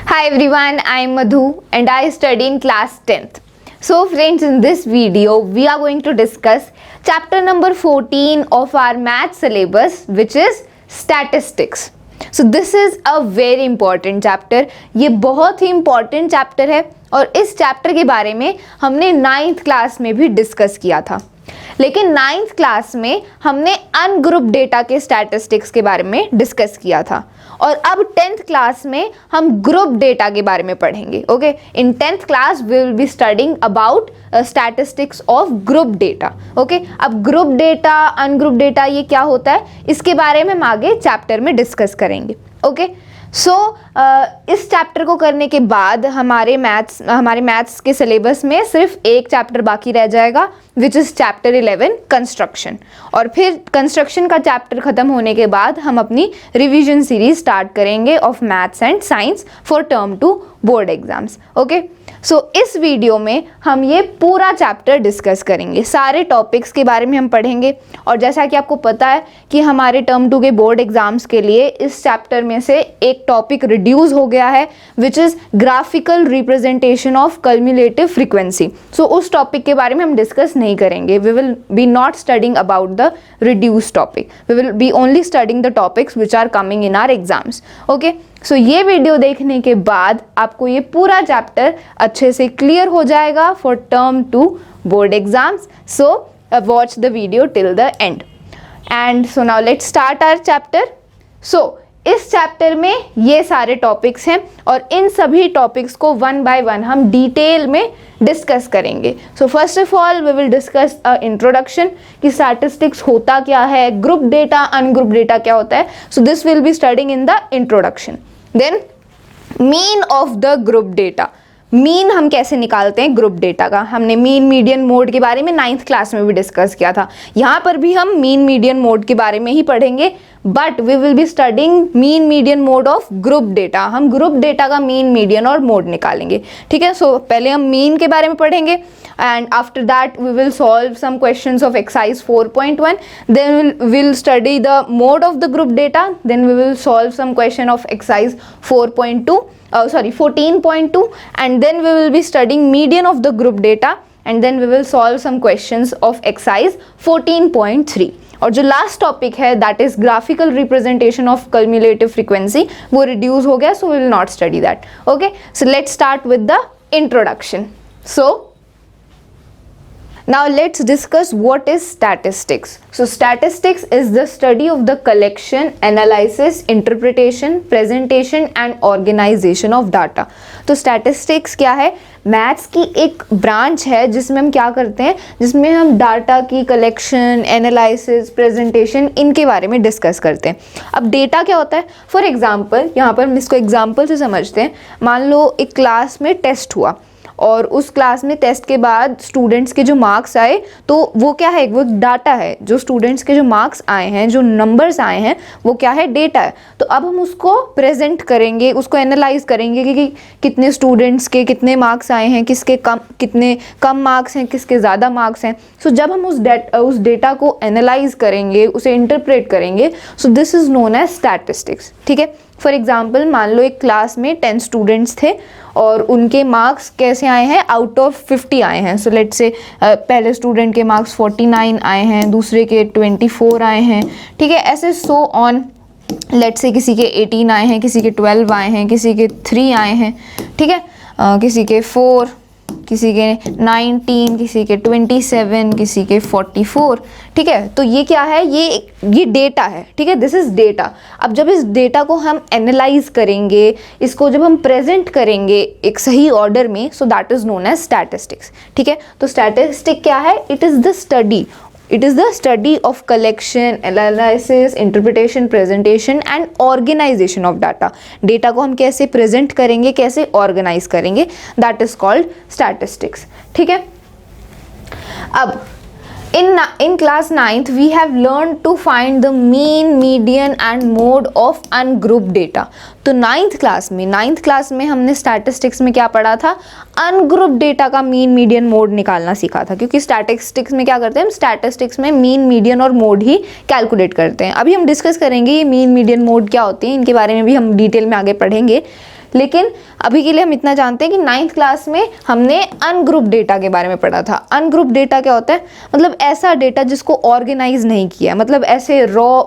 Hi everyone, I am Madhu and I study in class 10th. So friends, in this video we are going to discuss chapter number 14 of our math syllabus, which is statistics. So this is a very important chapter. ये बहुत ही important chapter है और इस chapter के बारे में हमने 9th class में भी डिस्कस किया था, लेकिन 9th क्लास में हमने अनग्रुप डेटा के स्टैटिस्टिक्स के बारे में डिस्कस किया था और अब 10th क्लास में हम ग्रुप डेटा के बारे में पढ़ेंगे. Okay, in 10th class we will be studying about statistics of group data. Okay, अब ग्रुप डेटा, अनग्रुप डेटा ये क्या होता है, इसके बारे में हम आगे चैप्टर में डिस्कस करेंगे. ओके, सो इस चैप्टर को करने के बाद हमारे मैथ्स के सिलेबस में सिर्फ एक चैप्टर बाकी रह जाएगा, विच इज़ चैप्टर 11 कंस्ट्रक्शन. और फिर कंस्ट्रक्शन का चैप्टर ख़त्म होने के बाद हम अपनी रिवीजन सीरीज स्टार्ट करेंगे of maths and science for term 2 board exams. Okay, so इस वीडियो में हम ये पूरा चैप्टर डिस्कस करेंगे, सारे टॉपिक्स के बारे में हम पढ़ेंगे. और जैसा कि आपको पता है कि हमारे टर्म 2 के बोर्ड एग्जाम्स के लिए इस चैप्टर में से एक टॉपिक रिड्यूस हो गया है, which is graphical representation of cumulative frequency. So उस टॉपिक के बारे में हम डिस्कस नहीं करेंगे. We will be not studying about the reduce topic, we will be only studying the topics which are coming in our exams. Okay, so ये video देखने के बाद आपको ये पूरा चैप्टर अच्छे से क्लियर हो जाएगा for term 2 board exams. So watch the video till the end. And so now let's start our chapter. So इस चैप्टर में ये सारे टॉपिक्स हैं और इन सभी टॉपिक्स को वन बाय वन हम डिटेल में डिस्कस करेंगे. So first of all we will discuss introduction कि स्टैटिस्टिक्स होता क्या है, ग्रुप डेटा, अनग्रुप डेटा क्या होता है. So this will be studying in the introduction. Then mean of the group data. Mean हम कैसे निकालते हैं ग्रुप डेटा का, हमने मीन मीडियन मोड के बारे में 9th क्लास में भी डिस्कस किया था. यहाँ पर भी हम मीन मीडियन मोड के बारे में ही पढ़ेंगे, but we will be studying mean median mode of group data. हम ग्रुप डेटा का मीन, मीडियन और मोड निकालेंगे. ठीक है, सो पहले हम मीन के बारे में पढ़ेंगे and after that we will solve some questions of exercise 4.1. then we'll study the mode of the group data. Then we will solve some question of exercise 14.2, and then we will be studying median of the group data, and then we will solve some questions of exercise 14.3. और जो last topic है that is graphical representation of cumulative frequency, वो reduce हो गया, so we will not study that. Okay, so let's start with the introduction. So now let's discuss what is statistics. So statistics is the study of the collection, analysis, interpretation, presentation and organization of data. तो statistics क्या है, maths की एक branch है जिसमें हम क्या करते हैं, जिसमें हम डाटा की कलेक्शन, एनालिसिस, प्रेजेंटेशन, इनके बारे में डिस्कस करते हैं. अब डेटा क्या होता है, फॉर एग्जांपल यहाँ पर हम इसको एग्जांपल से समझते हैं. मान लो एक क्लास में टेस्ट हुआ और उस क्लास में टेस्ट के बाद स्टूडेंट्स के जो मार्क्स आए, तो वो क्या है, वो डाटा है. जो स्टूडेंट्स के जो मार्क्स आए हैं, जो नंबर्स आए हैं, वो क्या है, डेटा है. तो अब हम उसको प्रेजेंट करेंगे, उसको एनालाइज करेंगे कि कितने स्टूडेंट्स के कितने मार्क्स आए हैं, कितने कम मार्क्स हैं, किसके ज़्यादा मार्क्स हैं. सो जब हम उस डेटा को एनालाइज करेंगे, उसे इंटरप्रेट करेंगे, so this is known as statistics. ठीक है, फॉर एग्जाम्पल मान लो एक क्लास में 10 स्टूडेंट्स थे और उनके मार्क्स कैसे आए हैं, आउट ऑफ 50 आए हैं. सो लेट्स से पहले स्टूडेंट के मार्क्स 49 आए हैं, दूसरे के 24 आए हैं. ठीक है, ऐसे सो ऑन. लेट्स से किसी के 18 आए हैं, किसी के 12 आए हैं, किसी के 3 आए हैं. ठीक है, किसी के 4, किसी के 19, किसी के 27, किसी के 44. ठीक है, तो ये क्या है, ये डेटा है. ठीक है, दिस इज डेटा. अब जब इस डेटा को हम एनालाइज करेंगे, इसको जब हम प्रेजेंट करेंगे एक सही ऑर्डर में, so that is known as statistics. ठीक है, तो स्टैटिस्टिक क्या है, it is the study. It is the study of collection, analysis, interpretation, presentation and organization of data. Data को हम कैसे present करेंगे, कैसे organize करेंगे, that is called statistics. ठीक है, अब in class 9th we have learned to find the mean, median and mode of ungrouped data. तो 9th क्लास में हमने स्टैटिस्टिक्स में क्या पढ़ा था, अनग्रुप डेटा का मीन, मीडियन, मोड निकालना सीखा था. क्योंकि स्टैटिस्टिक्स में क्या करते हैं, हम स्टैटिस्टिक्स में मीन, मीडियन और मोड ही कैलकुलेट करते हैं. अभी हम डिस्कस करेंगे ये मीन, मीडियन, मोड क्या होती है, इनके बारे में भी हम डिटेल में आगे पढ़ेंगे. लेकिन अभी के लिए हम इतना जानते हैं कि 9th क्लास में हमने अनग्रुप डेटा के बारे में पढ़ा था। अनग्रुप डेटा क्या होता है, मतलब ऐसा डेटा जिसको ऑर्गेनाइज नहीं किया, मतलब ऐसे रॉ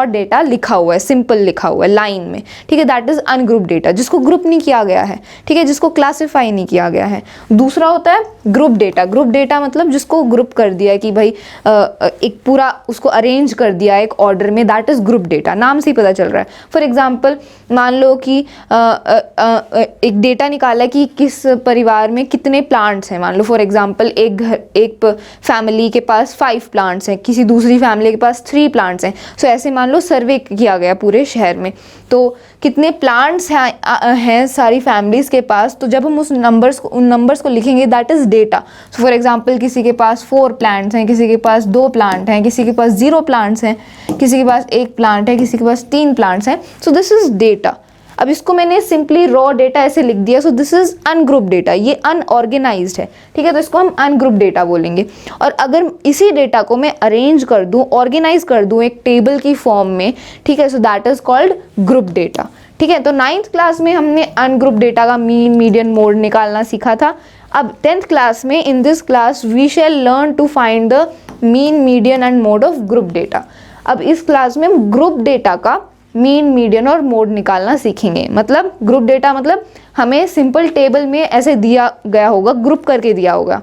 डेटा लिखा हुआ है, सिंपल लिखा हुआ है लाइन में, ठीक है, दैट इज अनग्रुप डेटा, जिसको ग्रुप नहीं किया गया है, ठीक है, जिसको क्लासिफाई नहीं किया गया है। दूसरा होता है ग्रुप डेटा। ग्रुप डेटा मतलब जिसको ग्रुप कर दिया है कि भाई एक पूरा उसको अरेंज कर दिया एक ऑर्डर में, दैट इज ग्रुप डेटा, नाम से ही पता चल रहा है। फॉर एग्जाम्पल मान लो कि एक डेटा निकाला कि किस परिवार में कितने प्लांट्स हैं। मान लो फॉर एग्जाम्पल एक फैमिली के पास 5 प्लांट्स हैं, किसी दूसरी फैमिली के पास 3 प्लांट्स हैं। सो ऐसे मान लो सर्वे किया गया पूरे शहर में, तो कितने प्लांट्स हैं सारी फैमिलीज के पास, तो जब हम उन नंबर्स को लिखेंगे that is data. So for example किसी के पास 4 प्लांट्स हैं, किसी के पास 2 प्लांट हैं, किसी के पास 0 प्लांट्स हैं, किसी के पास 1 प्लांट है, किसी के पास 3 प्लांट्स हैं। So this is data. अब इसको मैंने सिंपली रॉ डेटा ऐसे लिख दिया, सो दिस इज अनग्रुप डेटा, ये अनऑर्गेनाइज्ड है, ठीक है, तो इसको हम अनग्रुप डेटा बोलेंगे। और अगर इसी डेटा को मैं अरेंज कर दूं, ऑर्गेनाइज कर दूं एक टेबल की फॉर्म में, ठीक है, so that is called group data, ठीक है। तो 9th क्लास में हमने अनग्रुप डेटा का मीन, मीडियन, मोड निकालना सीखा था। अब 10th क्लास में, in this class we shall learn to find the mean, median and mode of group data. अब इस क्लास में हम ग्रुप डेटा का मीन, मीडियन और मोड निकालना सीखेंगे। मतलब ग्रुप डेटा मतलब हमें सिंपल टेबल में ऐसे दिया गया होगा, ग्रुप करके दिया होगा,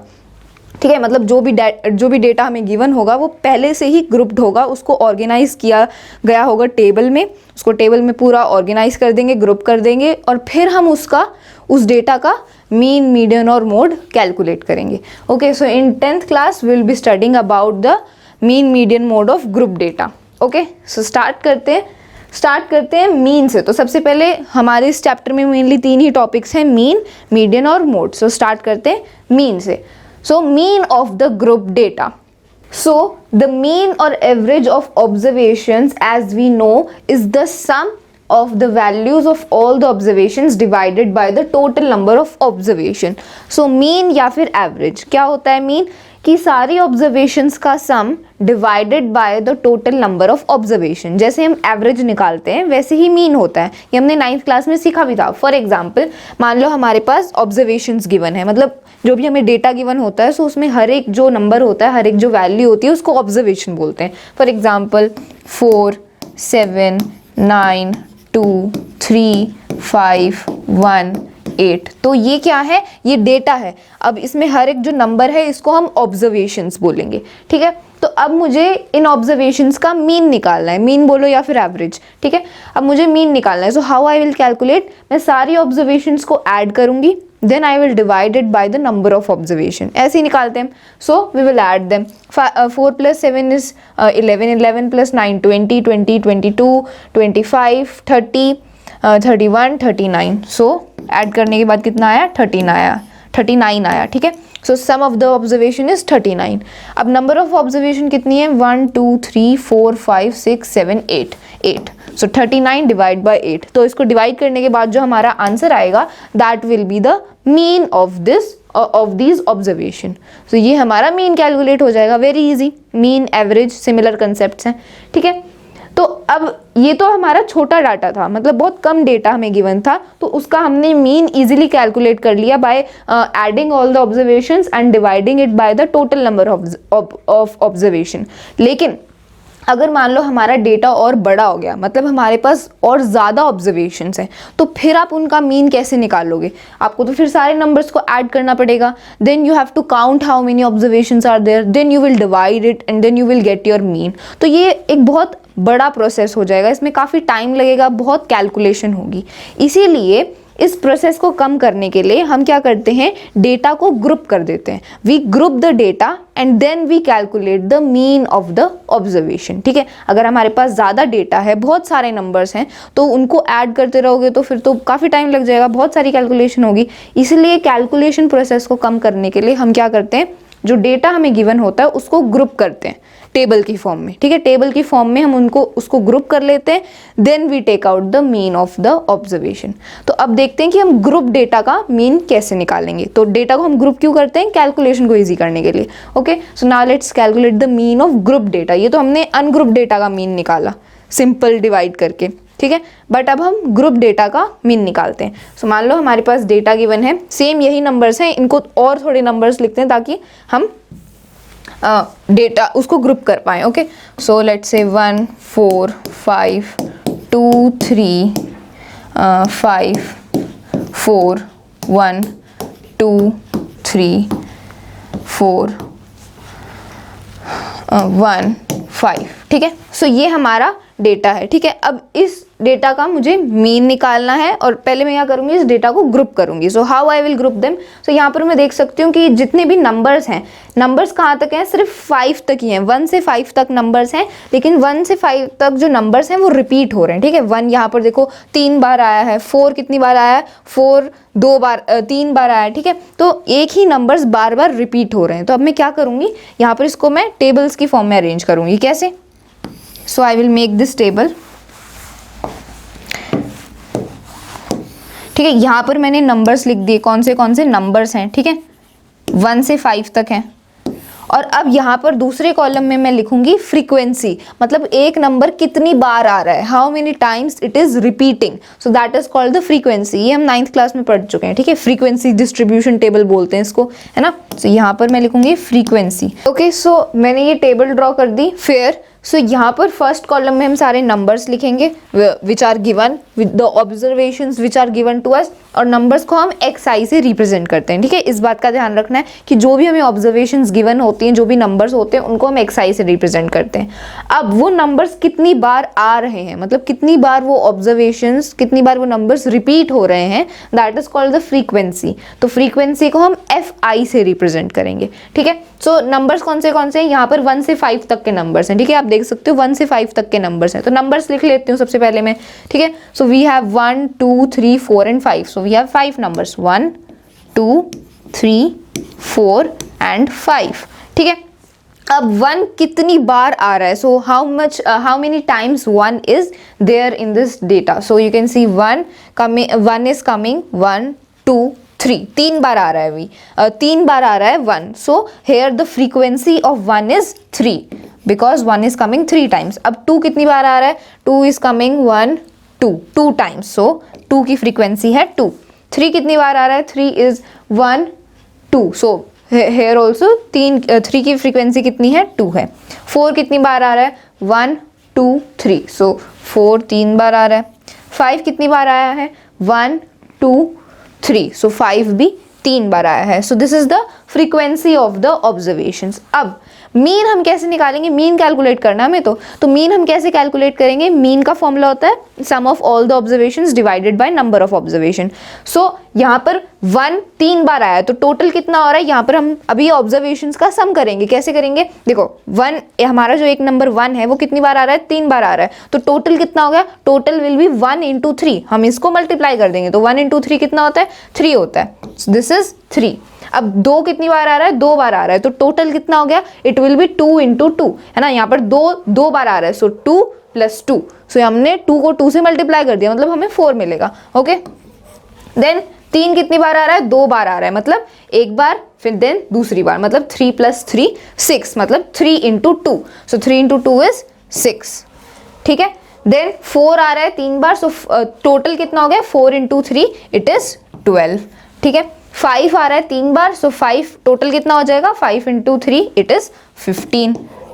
ठीक है, मतलब जो भी डेटा हमें गिवन होगा वो पहले से ही ग्रुप्ड होगा, उसको ऑर्गेनाइज किया गया होगा टेबल में, उसको टेबल में पूरा ऑर्गेनाइज कर देंगे, ग्रुप कर देंगे, और फिर हम उस डेटा का मीन, मीडियन और मोड कैलकुलेट करेंगे। Okay, so in 10th class we will be studying about the mean, median, mode of group data. Okay, so start करते हैं मीन से। तो सबसे पहले हमारे इस चैप्टर में मेनली 3 ही टॉपिक्स हैं, मीन, मीडियन और मोड। सो स्टार्ट करते हैं मीन से। So mean of the group data. So the mean or average of observations, as we know, is the sum of the values of all the observations divided by the total number of observation. So mean या फिर average क्या होता है? mean कि सारी observations का सम divided by the total number of observation. जैसे हम एवरेज निकालते हैं वैसे ही मीन होता है, ये हमने 9th क्लास में सीखा भी था। फॉर एग्जांपल मान लो हमारे पास ऑब्जर्वेशंस गिवन है, मतलब जो भी हमें डेटा गिवन होता है, सो उसमें हर एक जो नंबर होता है, हर एक जो वैल्यू होती है, उसको ऑब्जर्वेशन बोलते हैं। For example 4, 7, 9, 2, 3, 5, 1, 8। तो ये क्या है? ये डेटा है। अब इसमें हर एक जो नंबर है इसको हम ऑब्जर्वेशंस बोलेंगे, ठीक है। तो अब मुझे इन ऑब्जर्वेशंस का मीन निकालना है, मीन बोलो या फिर एवरेज, ठीक है। अब मुझे मीन निकालना है। So how I will calculate? मैं सारी ऑब्जर्वेशंस को ऐड करूंगी, then I will divide it by the number of observation. ऐसे ही निकालते हैं। So we will add them. 4 + 7 is 11, 11 + 9 20, 20, 22, 25, 30, 31, 39। So add करने के बाद कितना आया? 39 आया, ठीक है। सो sum of the observation is 39। अब नंबर ऑफ ऑब्जर्वेशन कितनी है? 1, 2, 3, 4, 5, 6, 7, 8। सो 39 डिवाइड बाय 8। तो इसको डिवाइड करने के बाद जो हमारा आंसर आएगा that will be the mean of these observation. So ये हमारा मीन कैलकुलेट हो जाएगा। Very easy. Mean, average similar concepts हैं, ठीक है। तो अब ये तो हमारा छोटा डाटा था, मतलब बहुत कम डेटा हमें गिवन था, तो उसका हमने मीन इजीली कैलकुलेट कर लिया by adding all the observations and dividing it by the total number of observation. लेकिन अगर मान लो हमारा डेटा और बड़ा हो गया, मतलब हमारे पास और ज़्यादा ऑब्जर्वेशंस हैं, तो फिर आप उनका मीन कैसे निकालोगे? आपको तो फिर सारे नंबर्स को ऐड करना पड़ेगा। Then you have to count how many observations are there, then you will divide it and then you will get your mean. तो ये एक बहुत बड़ा प्रोसेस हो जाएगा, इसमें काफ़ी टाइम लगेगा, बहुत कैलकुलेशन होगी। इसीलिए इस प्रोसेस को कम करने के लिए हम क्या करते हैं? डेटा को ग्रुप कर देते हैं। We group the data and then we calculate the mean of the observation, ठीक है। अगर हमारे पास ज़्यादा डेटा है, बहुत सारे नंबर्स हैं, तो उनको ऐड करते रहोगे तो फिर तो काफ़ी टाइम लग जाएगा, बहुत सारी कैलकुलेशन होगी। इसलिए कैलकुलेशन प्रोसेस को कम करने के लिए हम क्या करते हैं? जो डेटा हमें गिवन होता है उसको ग्रुप करते हैं टेबल की फॉर्म में, ठीक है। टेबल की फॉर्म में हम उसको ग्रुप कर लेते हैं, then we take out the mean of the observation. तो अब देखते हैं कि हम ग्रुप डेटा का मीन कैसे निकालेंगे। तो डेटा को हम ग्रुप क्यों करते हैं? कैलकुलेशन को ईजी करने के लिए। Okay, so now let's calculate the mean of group data. ये तो हमने अनग्रुप डेटा का मीन निकाला सिंपल डिवाइड करके, ठीक है। बट अब हम ग्रुप डेटा का मीन निकालते हैं। सो मान लो हमारे पास डेटा गिवन है, सेम यही नंबर्स हैं, इनको और थोड़े नंबर्स लिखते हैं ताकि हम डेटा उसको ग्रुप कर पाएँ। ओके, सो लेट्स से 1 4 5 2 3 5 4 1 2 3 4 1 5, ठीक है। सो ये हमारा डेटा है, ठीक है। अब इस डेटा का मुझे मीन निकालना है और पहले मैं क्या करूँगी, इस डेटा को ग्रुप करूँगी। So how I will group them. So यहाँ पर मैं देख सकती हूँ कि जितने भी नंबर्स हैं, नंबर्स कहाँ तक हैं, सिर्फ 5 तक ही हैं, 1 से 5 तक नंबर्स हैं, लेकिन 1 से 5 तक जो नंबर्स हैं वो रिपीट हो रहे हैं, ठीक है। 1 यहाँ पर देखो 3 बार आया है, 4 कितनी बार आया है, 4 2 बार 3 बार आया है, ठीक है। तो एक ही नंबर्स बार बार रिपीट हो रहे हैं। तो अब मैं क्या करूँगी, यहाँ पर इसको मैं टेबल्स की फॉर्म में अरेंज करूँगी। कैसे? So I will make this table, ठीक है। यहाँ पर मैंने नंबर्स लिख दिए, कौन से नंबर्स हैं, ठीक है, 1 से 5 तक हैं। और अब यहाँ पर दूसरे कॉलम में मैं लिखूंगी फ्रीक्वेंसी, मतलब एक नंबर कितनी बार आ रहा है, how many times it is repeating, so that is called the frequency. ये हम 9th क्लास में पढ़ चुके हैं, ठीक है। फ्रीक्वेंसी डिस्ट्रीब्यूशन टेबल बोलते हैं इसको, है ना। सो यहाँ पर मैं लिखूंगी फ्रीक्वेंसी। ओके, सो मैंने ये टेबल ड्रॉ कर दी। फिर सो यहाँ पर फर्स्ट कॉलम में हम सारे नंबर्स लिखेंगे which are given with the observations which are given to us, और नंबर्स को हम xi से रिप्रेजेंट करते हैं, ठीक है। इस बात का ध्यान रखना है कि जो भी हमें ऑब्जर्वेशंस गिवन होती हैं, जो भी नंबर्स होते हैं, उनको हम xi से रिप्रेजेंट करते हैं। अब वो नंबर्स कितनी बार आ रहे हैं, मतलब कितनी बार वो ऑब्जर्वेशंस, कितनी बार वो नंबर्स रिपीट हो रहे हैं, that is called the frequency. तो फ्रीक्वेंसी को हम fi से रिप्रेजेंट करेंगे, ठीक है। सो नंबर्स कौन से हैं, यहाँ पर 1 से 5 तक के नंबर्स हैं, ठीक है। आप देख सकते हो 1 से 5 तक के नंबर्स हैं। तो नंबर्स लिख लेती हूँ सबसे पहले मैं, ठीक है। So we have 1 2 3 4 and 5, so we have 5 numbers, 1 2 3 4 and 5, ठीक है। अब 1 कितनी बार आ रहा है, so how many times 1 is there in this data. So you can see 1 is coming 1 2 3, 3 बार आ रहा है, 3 बार आ रहा है 1। So here the frequency of 1 is 3 because 1 is coming 3 times. अब 2 कितनी बार आ रहा है, 2 इज कमिंग 1 2 टाइम्स, सो 2 की फ्रीक्वेंसी है 2। 3 कितनी बार आ रहा है, 3 इज 1 2, सो हेयर ऑल्सो 3 की फ्रीक्वेंसी कितनी है, 2 है। 4 कितनी बार आ रहा है, 1 2 3, सो 4 3 बार आ रहा है। 5 कितनी बार आया है, 1 2 3, सो 5 भी 3 बार आया है। So this is the frequency of the observations. अब मीन हम कैसे निकालेंगे, मीन कैलकुलेट करना हमें, तो मीन हम कैसे कैलकुलेट करेंगे, मीन का फॉर्मूला होता है sum of all the observations divided by number of observation. So यहाँ पर 1 3 बार आया, तो टोटल कितना हो रहा है, यहाँ पर हम अभी ऑब्जर्वेशंस का सम करेंगे। कैसे करेंगे, देखो 1 हमारा जो एक नंबर 1 है वो कितनी बार आ रहा है, 3 बार आ रहा है, तो टोटल कितना हो गया, टोटल विल बी 1 into 3, हम इसको मल्टीप्लाई कर देंगे, तो 1 into 3 कितना होता है, 3 होता है। This is 3। अब 2 कितनी बार आ रहा है, 2 बार आ रहा है, तो टोटल कितना हो गया, इट विल बी 2 into 2, है ना। यहाँ पर 2 बार आ रहा है, सो 2 + 2, सो हमने 2 को 2 से मल्टीप्लाई कर दिया, मतलब हमें 4 मिलेगा। ओके, देन 3 कितनी बार आ रहा है, 2 बार आ रहा है, मतलब एक बार, फिर देन दूसरी बार, मतलब 3 + 3 6, मतलब 3 into 2, सो 3 into 2 is 6, ठीक है। देन 4 आ रहा है 3 बार, सो टोटल कितना हो गया, 4 into 3 इट इज 12, ठीक है। 5 आ रहा है 3 बार, सो 5 टोटल कितना हो जाएगा, 5 into 3 इट इज 15,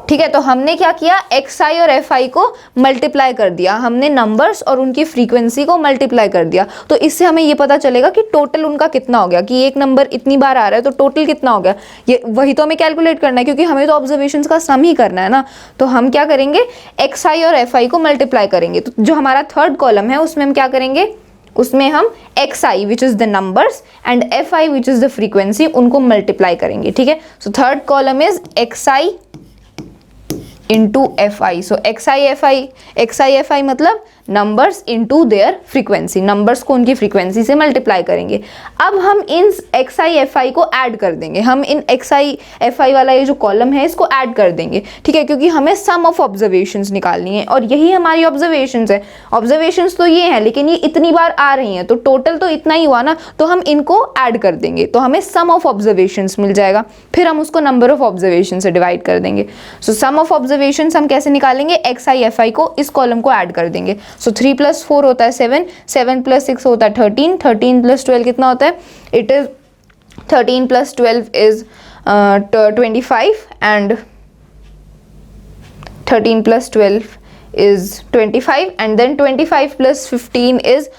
ठीक है। तो हमने क्या किया, xi और fi को मल्टीप्लाई कर दिया, हमने नंबर्स और उनकी फ्रीक्वेंसी को मल्टीप्लाई कर दिया। तो इससे हमें ये पता चलेगा कि टोटल उनका कितना हो गया, कि एक नंबर इतनी बार आ रहा है तो टोटल कितना हो गया, ये वही तो हमें कैलकुलेट करना है, क्योंकि हमें तो ऑब्जर्वेशंस का सम ही करना है ना। तो हम क्या करेंगे, xi और fi को मल्टीप्लाई करेंगे। तो जो हमारा थर्ड कॉलम है उसमें हम क्या करेंगे, उसमें हम xi which is the numbers and fi which is the frequency, उनको मल्टीप्लाई करेंगे, ठीक है। So third column is xi into fi, so xi fi मतलब numbers into their frequency, numbers को उनकी फ्रीक्वेंसी से मल्टीप्लाई करेंगे। अब हम इन xi fi को ऐड कर देंगे, हम इन xi fi वाला ये जो कॉलम है इसको ऐड कर देंगे, ठीक है, क्योंकि हमें सम ऑफ ऑब्जर्वेशंस निकालनी है और यही हमारी ऑब्जर्वेशंस है। ऑब्जर्वेशंस तो ये हैं लेकिन ये इतनी बार आ रही हैं, तो टोटल तो इतना ही हुआ ना, तो हम इनको ऐड कर देंगे तो हमें सम ऑफ ऑब्जर्वेशंस मिल जाएगा, फिर हम उसको नंबर ऑफ ऑब्जर्वेशन से डिवाइड कर देंगे। सो सम ऑफ ऑब्जर्वेशंस हम कैसे निकालेंगे, xi fi को इस कॉलम को ऐड कर देंगे। सो 3 + 4 होता है 7, 7 + 6 होता है 13, 13 + 12 कितना होता है? It is 13 + 12 is 25 and 13 + 12 is 25 and then 25 + 15 is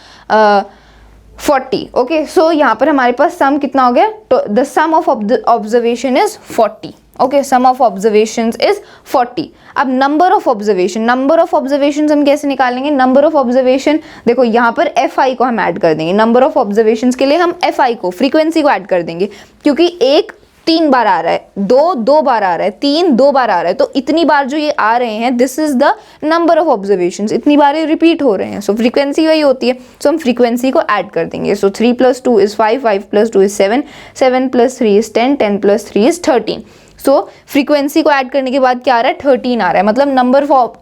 40. Okay, so यहाँ पर हमारे पास सम कितना हो गया? तो the sum of observation is 40. Okay, sum of observations is 40. अब नंबर ऑफ ऑब्जर्वेशन हम कैसे निकालेंगे? नंबर ऑफ ऑब्जर्वेशन, देखो यहाँ पर एफ आई को हम ऐड कर देंगे. नंबर ऑफ ऑब्जर्वेशन के लिए हम एफ आई को, फ्रीक्वेंसी को ऐड कर देंगे, क्योंकि एक 3 बार आ रहा है, 2 बार आ रहा है, 3 2 बार आ रहा है, तो इतनी बार जो ये आ रहे हैं, this is the number of observations. इतनी बार ये रिपीट हो रहे हैं, सो फ्रीक्वेंसी वही होती है. सो हम फ्रीक्वेंसी को ऐड कर देंगे. सो 3 + 2 is 5, 5 + 2 is 7, 7 + 3 is 10, 10 + 3 is 13. So frequency को ऐड करने के बाद क्या आ रहा है? 13 आ रहा है. मतलब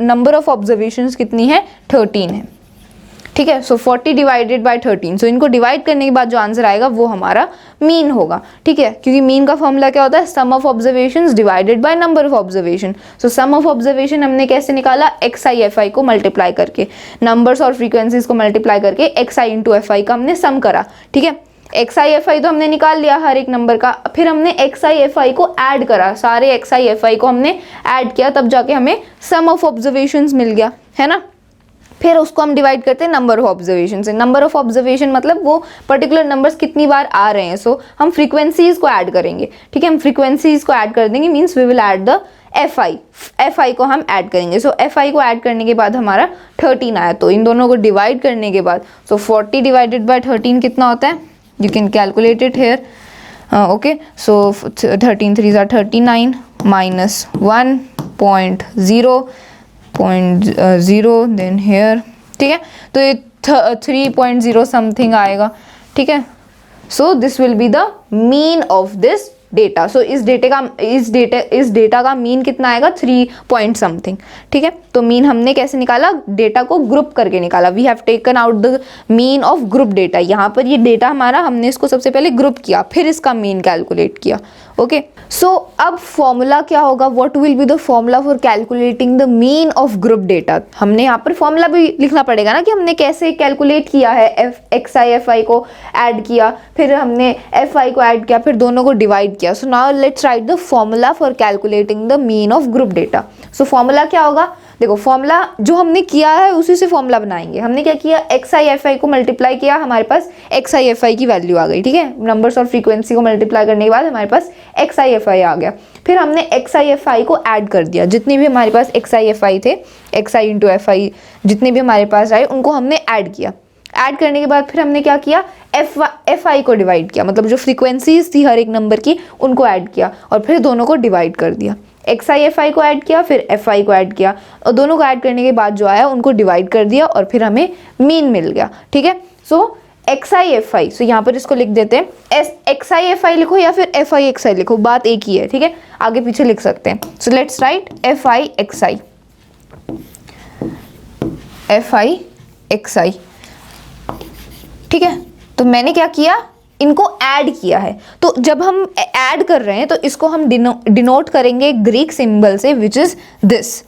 नंबर ऑफ ऑब्जर्वेशंस कितनी है? 13 है. ठीक है, सो 40 डिवाइडेड बाय 13. सो इनको डिवाइड करने के बाद जो आंसर आएगा वो हमारा मीन होगा. ठीक है, क्योंकि मीन का फॉर्मूला क्या होता है? Sum of observations divided by number of observation. So sum of observation हमने कैसे निकाला? एक्स आई एफ आई को मल्टीप्लाई करके, नंबर्स और फ्रीक्वेंसीज को मल्टीप्लाई करके x I into F I का हमने सम करा. ठीक है, एक्स आई एफ आई तो हमने निकाल लिया हर एक नंबर का. फिर हमने एक्स आई एफ आई को ऐड करा, सारे एक्स आई एफ आई को हमने ऐड किया, तब जाके हमें सम ऑफ ऑब्जर्वेशंस मिल गया, है ना. फिर उसको हम डिवाइड करते हैं नंबर ऑफ ऑब्जर्वेशन से. नंबर ऑफ ऑब्जर्वेशन मतलब वो पर्टिकुलर नंबर्स कितनी बार आ रहे हैं. सो हम फ्रीक्वेंसीज को ऐड करेंगे. ठीक है, हम फ्रीक्वेंसीज को ऐड कर देंगे, means we will add the F I को हम ऐड करेंगे. सो एफ आई को ऐड करने के बाद हमारा 13 आया. तो इन दोनों को डिवाइड करने के बाद, सो 40 डिवाइडेड बाय 13 कितना होता है? You can calculate it here. Okay, so 13 3 are 39 minus 1.0 then here. ठीक है, तो ये 3.0 समथिंग आएगा. ठीक है, so this will be the mean of this data. So इस डेटा का मीन कितना आएगा? 3 पॉइंट समथिंग. ठीक है, तो मीन हमने कैसे निकाला? डेटा को ग्रुप करके निकाला. We have taken out the mean of group data. यहाँ पर ये डेटा हमारा, हमने इसको सबसे पहले ग्रुप किया, फिर इसका मीन कैलकुलेट किया. ओके, सो अब फॉर्मूला क्या होगा? What will be the formula for calculating the mean of group data? हमने यहाँ पर फॉर्मूला भी लिखना पड़ेगा ना, कि हमने कैसे कैलकुलेट किया है. एक्स आई एफ आई को ऐड किया, फिर हमने एफ आई को ऐड किया, फिर दोनों को डिवाइड किया. सो now let's write the formula for calculating the mean of group data. So formula क्या होगा? देखो, फॉर्मूला जो हमने किया है उसी से फॉर्मूला बनाएंगे. हमने क्या किया? एक्स आई एफ आई को मल्टीप्लाई किया, हमारे पास एक्स आई एफ आई की वैल्यू आ गई. ठीक है, नंबर्स और फ्रीक्वेंसी को मल्टीप्लाई करने के बाद हमारे पास एक्स आई एफ आई आ गया. फिर हमने एक्स आई एफ आई को ऐड कर दिया, जितने भी हमारे पास एक्स आई एफ आई थे, x I into F I जितने भी हमारे पास आए उनको हमने ऐड किया. ऐड करने के बाद फिर हमने क्या किया? एफ आई को डिवाइड किया, मतलब जो फ्रीक्वेंसीज थी हर एक नंबर की उनको ऐड किया, और फिर दोनों को डिवाइड कर दिया. एक्स आई एफ आई को ऐड किया, फिर एफ आई को ऐड किया, और दोनों को ऐड करने के बाद जो आया उनको डिवाइड कर दिया, और फिर हमें मीन मिल गया. ठीक है, सो एक्स आई एफ आई, सो यहाँ पर इसको लिख देते हैं. एक्स आई एफ आई लिखो या फिर एफ आई एक्स आई लिखो, बात एक ही है. ठीक है, आगे पीछे लिख सकते हैं. So let's write F I X I, F I X I. ठीक है, तो मैंने क्या किया? इनको ऐड किया है. तो जब हम ऐड कर रहे हैं तो इसको हम डिनोट करेंगे ग्रीक सिंबल से, विच इज दिस.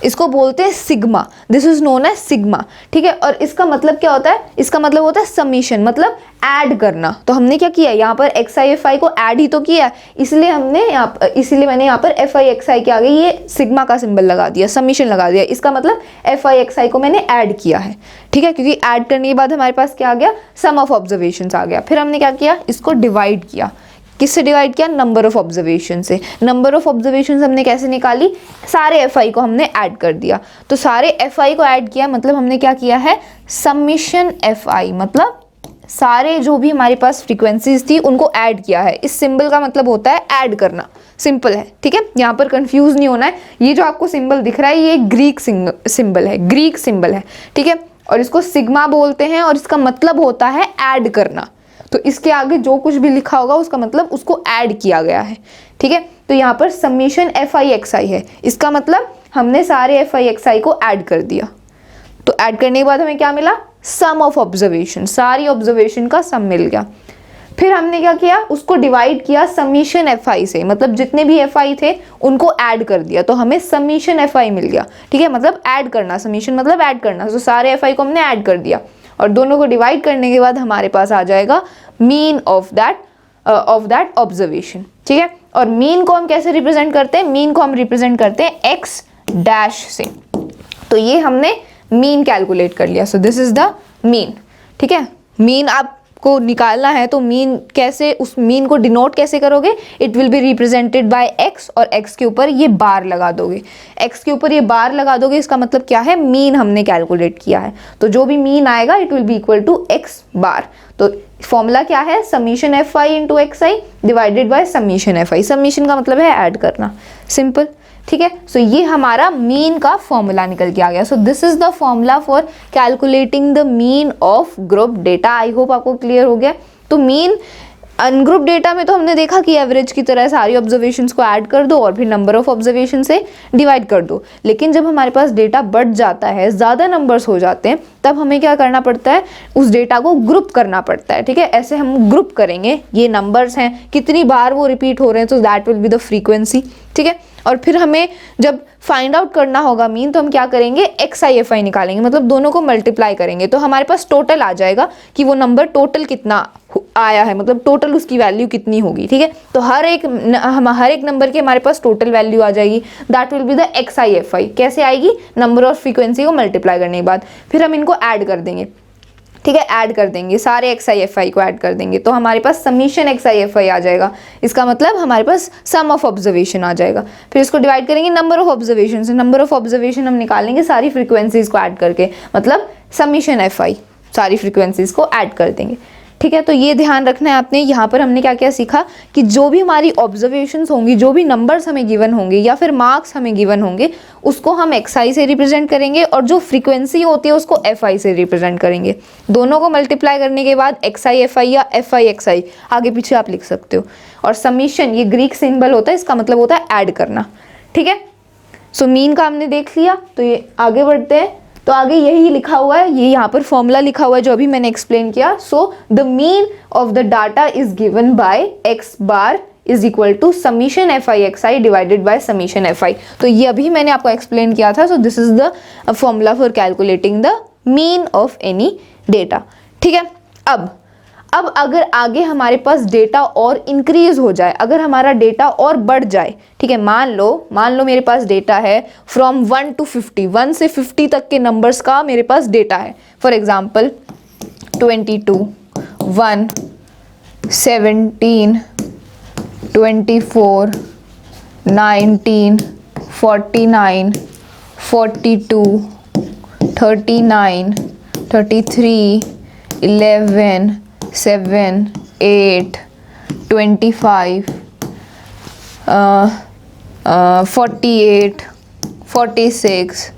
इसको बोलते हैं sigma. This is known as sigma. ठीक है, और इसका मतलब क्या होता है? इसका मतलब होता है समीशन, मतलब ऐड करना. तो हमने क्या किया? यहाँ पर एक्स आई एफ आई को ऐड ही तो किया, इसलिए मैंने यहाँ पर एफ आई एक्स आई के आगे ये सिग्मा का सिंबल लगा दिया, समीशन लगा दिया. इसका मतलब एफ आई एक्स आई को मैंने ऐड किया है. ठीक है, क्योंकि ऐड करने के बाद हमारे पास क्या आ गया? सम ऑफ ऑब्जर्वेशंस आ गया. फिर हमने क्या किया? इसको डिवाइड किया. किससे डिवाइड किया? नंबर ऑफ ऑब्जर्वेशन से. नंबर ऑफ ऑब्जर्वेशन हमने कैसे निकाली? सारे एफ आई को हमने ऐड कर दिया. तो सारे एफ आई को ऐड किया, मतलब हमने क्या किया है? समीशन एफ आई, मतलब सारे जो भी हमारे पास फ्रीक्वेंसीज थी उनको ऐड किया है. इस सिंबल का मतलब होता है ऐड करना. सिंपल है. ठीक है, यहाँ पर कंफ्यूज नहीं होना है. ये जो आपको सिंबल दिख रहा है ये ग्रीक सिंबल है, ग्रीक सिंबल है. ठीक है, और इसको सिग्मा बोलते हैं, और इसका मतलब होता है ऐड करना. तो इसके आगे जो कुछ भी लिखा होगा उसका मतलब उसको ऐड किया गया है. ठीक है, तो यहाँ पर समीशन एफ आई एक्स आई है, इसका मतलब हमने सारे एफ आई एक्स आई को ऐड कर दिया. तो ऐड करने के बाद हमें क्या मिला? सम ऑफ ऑब्जर्वेशन. सारी ऑब्जर्वेशन का सम मिल गया. फिर हमने क्या किया, उसको डिवाइड किया समीशन FI से, मतलब जितने भी FI थे उनको ऐड कर दिया तो हमें समीशन FI मिल गया। ठीक है, मतलब ऐड करना, समीशन मतलब ऐड करना, तो सारे FI को हमने ऐड कर दिया और दोनों को डिवाइड करने के बाद हमारे पास आ जाएगा मीन ऑफ दैट ऑब्जर्वेशन। ठीक है, और मीन को हम कैसे रिप्रेजेंट करते हैं, मीन को हम रिप्रेजेंट करते हैं x डैश से। तो ये हमने मीन कैलकुलेट कर लिया, सो दिस इज द मीन। ठीक है, मीन आपको निकालना है तो मीन कैसे, उस मीन को डिनोट कैसे करोगे, it will be represented by x और x के ऊपर ये बार लगा दोगे, x के ऊपर ये बार लगा दोगे, इसका मतलब क्या है, मीन हमने कैलकुलेट किया है, तो जो भी मीन आएगा it will be equal to x bar. तो फॉर्मूला क्या है, summation FI into XI divided by summation FI, summation का मतलब है ऐड करना, सिंपल। ठीक है, सो ये हमारा मीन का फॉर्मूला निकल के आ गया। सो this is the formula for calculating the mean of group data. I hope आपको क्लियर हो गया। तो मीन अनग्रुप डेटा में तो हमने देखा कि एवरेज की तरह सारी ऑब्जर्वेशंस को ऐड कर दो और फिर नंबर ऑफ ऑब्जर्वेशन से डिवाइड कर दो, लेकिन जब हमारे पास डेटा बढ़ जाता है, ज़्यादा नंबर्स हो जाते हैं, तब हमें क्या करना पड़ता है, उस डेटा को ग्रुप करना पड़ता है। ठीक है, ऐसे हम ग्रुप करेंगे, ये नंबर्स हैं, कितनी बार वो रिपीट हो रहे हैं, तो that will be the frequency. ठीक है, और फिर हमें जब फाइंड आउट करना होगा मीन, तो हम क्या करेंगे, XI FI निकालेंगे, मतलब दोनों को मल्टीप्लाई करेंगे, तो हमारे पास टोटल आ जाएगा कि वो नंबर टोटल कितना आया है, मतलब टोटल उसकी वैल्यू कितनी होगी। ठीक है, तो हर एक नंबर की हमारे पास टोटल वैल्यू आ जाएगी, that will be the XI FI। कैसे आएगी, नंबर और फ्रीक्वेंसी को मल्टीप्लाई करने के बाद फिर हम इनको ऐड कर देंगे। ठीक है, ऐड कर देंगे, सारे XI FI को ऐड कर देंगे, तो हमारे पास समीशन XI FI आ जाएगा, इसका मतलब हमारे पास सम ऑफ ऑब्जर्वेशन आ जाएगा। फिर इसको डिवाइड करेंगे नंबर ऑफ ऑब्जर्वेशन से, नंबर ऑफ ऑब्जर्वेशन हम निकालेंगे सारी फ्रीक्वेंसीज को ऐड करके, मतलब समीशन FI, सारी फ्रीक्वेंसीज को ऐड कर देंगे। ठीक है, तो ये ध्यान रखना है आपने। यहाँ पर हमने क्या क्या सीखा कि जो भी हमारी ऑब्जर्वेशंस होंगी, जो भी नंबर्स हमें गिवन होंगे या फिर मार्क्स हमें गिवन होंगे, उसको हम XI से रिप्रेजेंट करेंगे और जो फ्रीक्वेंसी होती है उसको FI से रिप्रेजेंट करेंगे। दोनों को मल्टीप्लाई करने के बाद XI FI या FI XI आगे पीछे आप लिख सकते हो। और समीशन, ये ग्रीक सिंबल होता है, इसका मतलब होता है ऐड करना। ठीक है, सो मीन का हमने देख लिया, तो ये आगे बढ़ते हैं। तो आगे यही लिखा हुआ है, ये यहाँ पर फॉर्मूला लिखा हुआ है जो अभी मैंने एक्सप्लेन किया। So the mean of the data is given by x bar is equal to summation FI XI divided by summation FI। तो ये अभी मैंने आपको एक्सप्लेन किया था। So this is the formula for calculating the mean of any data. ठीक है, अब अगर आगे हमारे पास डेटा और इंक्रीज हो जाए, अगर हमारा डेटा और बढ़ जाए, ठीक है, मान लो मेरे पास डेटा है फ्रॉम 1 to 50, 1 से 50 तक के नंबर्स का मेरे पास डेटा है। For example 22, 1, 17, 24, 19, 49, 42, 39, 33, 11, 7, 8, 25, 48, 46,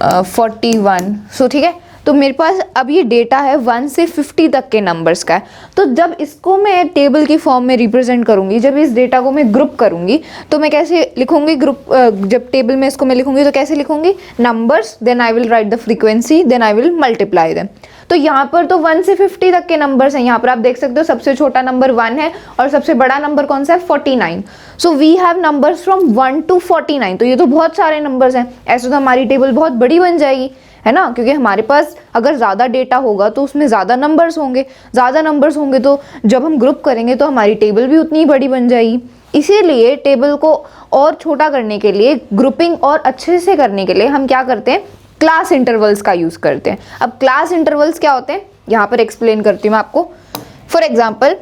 41। सो ठीक है, तो मेरे पास अब ये डेटा है 1 से 50 तक के नंबर्स का है। तो जब इसको मैं टेबल की फॉर्म में रिप्रेजेंट करूंगी, जब इस डेटा को मैं ग्रुप करूंगी, तो मैं कैसे लिखूंगी ग्रुप, जब टेबल में इसको मैं लिखूंगी तो कैसे लिखूंगी, numbers, then I will write the frequency, then I will multiply them. तो यहाँ पर तो 1 से 50 तक के नंबर्स हैं। यहाँ पर आप देख सकते हो सबसे छोटा नंबर 1 है और सबसे बड़ा नंबर कौन सा है, 49। So we have numbers from 1 to 49। तो ये तो बहुत सारे नंबर्स हैं, ऐसे तो हमारी टेबल बहुत बड़ी बन जाएगी, है ना, क्योंकि हमारे पास अगर ज़्यादा डेटा होगा तो उसमें ज़्यादा नंबर्स होंगे, तो जब हम ग्रुप करेंगे तो हमारी टेबल भी उतनी ही बड़ी बन जाएगी। इसीलिए टेबल को और छोटा करने के लिए, ग्रुपिंग और अच्छे से करने के लिए हम क्या करते हैं, क्लास इंटरवल्स का यूज़ करते हैं। अब क्लास इंटरवल्स क्या होते हैं, यहाँ पर एक्सप्लेन करती हूँ मैं आपको। फॉर एग्जाम्पल